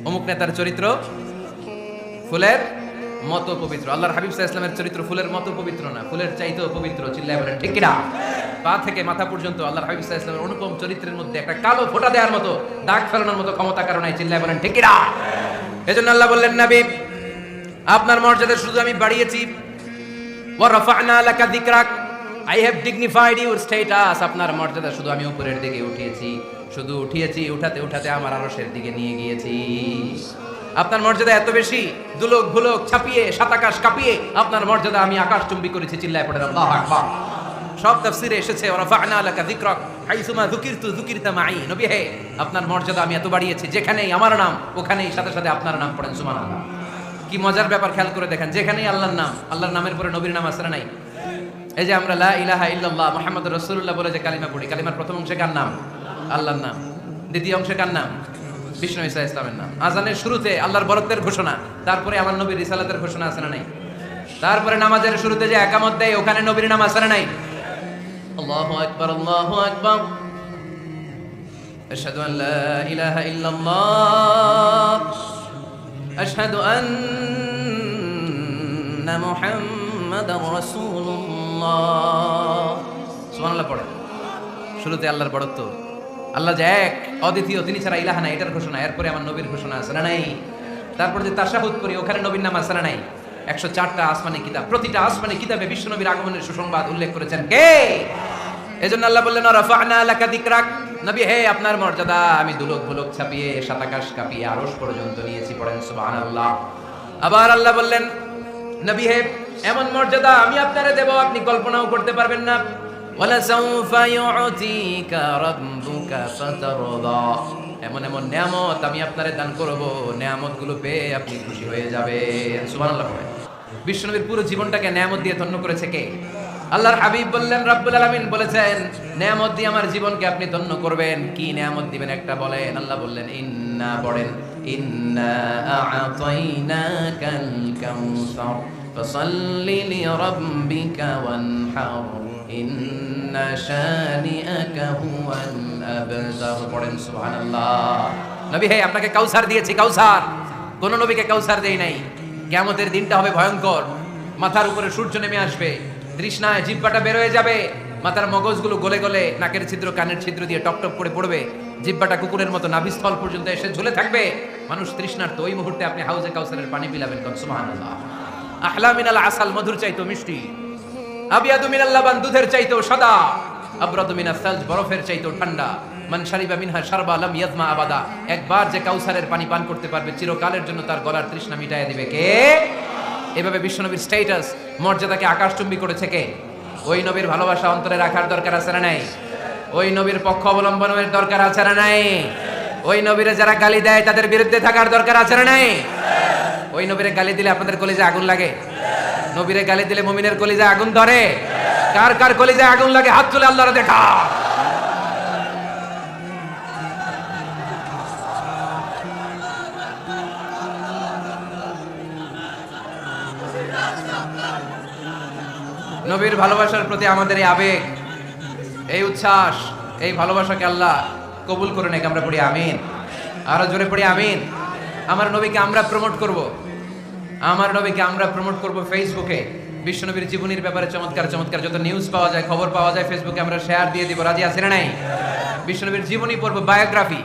অমুক নেতার চরিত্র ফুলের মতো পবিত্র। আল্লাহর হাবিব সাল্লাল্লাহু আলাইহি ওয়াসাল্লামের চরিত্র ফুলের মতো পবিত্র না, ফুলের চাইতেও পবিত্র। চিল্লায় বলেন ঠিক কিনা? পা থেকে মাথা পর্যন্ত আল্লাহর হাবিব সাল্লাল্লাহু আলাইহি ওয়াসাল্লামের অনুপম চরিত্রের মধ্যে একটা কালো ফোঁটা দেওয়ার মতো, দাগ ফেলানোর মতো ক্ষমতা কারণ নাই। চিল্লায় বলেন ঠিক কিনা? এজন্য আল্লাহ বললেন নবী আপনার মর্যাদা শুধু আমি বাড়িয়েছি, ওয়া রাফা'না লাকা যিকরাক, I have dignified your status. আপনার মর্যাদা শুধু আমি উপরের দিকে উঠিয়েছি, শুধু উঠিয়েছি, উঠাতে উঠাতে আমার আরশের দিকে নিয়ে গিয়েছি। আপনার মর্যাদা এত বেশি, দুলোক ভুলোক ছাপিয়ে, সাত আকাশ কাঁপিয়ে আপনার মর্যাদা আমি আকাশচুম্বী করেছি। চিল্লায় পড়েন আল্লাহু আকবার। সব তাফসীরে এসেছে ওয়া রাফা'না লাকা যিকরাক হাইসুমা যুকিরতু যুকিরতা মাই। নবী হে, আপনার মর্যাদা আমি এত বাড়িয়েছি, যেখানেই আমার নাম ওখানেই সাথে সাথে আপনার নাম পড়েন। সুবহানাল্লাহ। কি মজার ব্যাপার, খেয়াল করে দেখেন, যেখানেই আল্লাহর নাম, আল্লাহর নামের পরে নবীর নাম আছে না নাই? এই যে আমরা লা ইলাহা ইল্লাল্লাহ মুহাম্মাদুর রাসূলুল্লাহ বলে যে কালিমা পড়ি, কালিমার প্রথম অংশে কার নাম? আল্লাহর নাম। দ্বিতীয় অংশে কার নাম? বিষ্ণু ঈসা ইসলামের নাম। আজানের শুরুতে আল্লাহর বরকতের ঘোষণা, তারপরে আমার নবীর রিসালাতের ঘোষণা আছে না নাই? তারপরে নামাজের শুরুতে যে একামত দেয় ওখানে নবীর নাম আছে না নাই? আল্লাহু আকবার, আল্লাহু আকবার, আশহাদু আন লা ইলাহা ইল্লাল্লাহ, আশহাদু আন্না মুহাম্মাদার রাসূলুল্লাহ। সুবহানাল্লাহ পড়ে। শুরুতে আল্লাহর বড়ত্ব, আল্লাহ যে এক, অদ্বিতীয়, তিনি ছাড়া ইলাহা নাই, এটার ঘোষণা। এরপরে আমার নবীর ঘোষণা আছে না নাই? তারপর যে তাশাহুদ করি ওখানে নবীর নাম আছে না নাই? 104টা আসমানি কিতাব, প্রতিটা আসমানি কিতাবে বিশ্ব নবীর আগমনের সুসংবাদ উল্লেখ করেছেন কে? এজন্য আল্লাহ বললেন রাফা'না লাকা যিকরাক, নবী হে আপনার মর্যাদা আমি দুলোক ভুলোক ছাপিয়ে, সাত আকাশ কাঁপিয়ে আরশ পর্যন্ত নিয়েছি। পড়েন সুবহানাল্লাহ। আবার আল্লাহ বললেন নবী হে, এমন মর্যাদা আমি আপনারে দেব আপনি কল্পনাও করতে পারবেন না। ওয়ালা সাউফা ইউতিকা রাব্বুকা ফাতারদা, এমন এমন নিয়ামত আমি আপনারে দান করব, নিয়ামতগুলো পেয়ে আপনি খুশি হয়ে যাবেন। সুবহানাল্লাহ। বিশ্বনবীর পুরো জীবনটাকে নেয়ামত দিয়ে ধন্য করেছে কে? আল্লাহর হাবিব বললেন, রব্বুল আলামিন বলেছেন নেয়ামত দিয়ে আমার জীবনকে আপনি ধন্য করবেন। কি নেয়ামত দিবেন একটা বলেন? আল্লাহ বললেন ইন্না, পড়েন, ইন্না আ'তাইনাকাল কাউসার ফাসাল্লি লিরাব্বিকা ওয়ানহার ইন্না শানিআকা হুয়াল আবতার। পড়েন সুবহানাল্লাহ। নবী হে, আপনাকে কাউসার দিয়েছি, কাউসার। কোন নবীকে কাউসার দেই নাই। কিয়ামতের দিনটা হবে ভয়ঙ্কর। মাথার উপরে সূর্য নেমে আসবে, তৃষ্ণায় জিহ্বাটা বের হয়ে যাবে, মাথার মগজগুলো গলে গলে নাকের ছিদ্র কানের ছিদ্র দিয়ে টপ টপ করে পড়বে, জিহ্বাটা কুকুরের মতো নাভিস্থল পর্যন্ত এসে ঝুলে থাকবে। মানুষ তৃষ্ণার্ত। ওই মুহূর্তে আপনি হাউজে কাউসারের পানি পিলাবেন। সুবহানাল্লাহ। আহলা মিনাল আসাল, মধুর চাইতো মিষ্টি। আবিয়াদু মিনাল লাবান, দুধের চাইতো সাদা। আবরাদু মিনাস সালজ, বরফের চাইতো ঠান্ডা। মান শারিবা মিনহা শারবা লাম ইয়াজমা আবাদা, একবার যে কাউসারের পানি পান করতে পারবে চিরকালের জন্য তার গলার তৃষ্ণা মিটাইয়া দিবে কে? এভাবে বিশ্বনবীর স্ট্যাটাস, মর্যাদাকে আকাশচুম্বী করেছে কে? ওই নবীর ভালোবাসা অন্তরে রাখার দরকার আছে না নাই? ওই নবীর পক্ষ অবলম্বনের দরকার আছে না নাই? ওই নবীরে যারা গালি দেয় তাদের বিরুদ্ধে থাকার দরকার আছে না নাই? ওই নবীরে গালি দিলে আপনাদের কলিজায় আগুন লাগে? নবীরে গালি দিলে মুমিনের কলিজায় আগুন ধরে? কার কার কলিজায় আগুন লাগে হাত তুলে আল্লাহরে দেখা। নবীর ভালোবাসার প্রতি আমাদের এই আবেগ, এই উচ্ছ্বাস, এই ভালোবাসাকে আল্লাহ কবুল করে নেক। আমরা পড়ি আমিন। আরো জোরে পড়ি আমিন। আমার নবীকে আমরা প্রমোট করব, আমার নবীকে আমরা প্রমোট করব ফেসবুকে। বিশ্বনবীর জীবনীর ব্যাপারে চমৎকার চমৎকার যত নিউজ পাওয়া যায়, খবর পাওয়া যায়, ফেসবুকে আমরা শেয়ার দিয়ে দিব। রাজি আছেন না নাই? বিশ্বনবীর জীবনী পড়ব, বায়োগ্রাফি।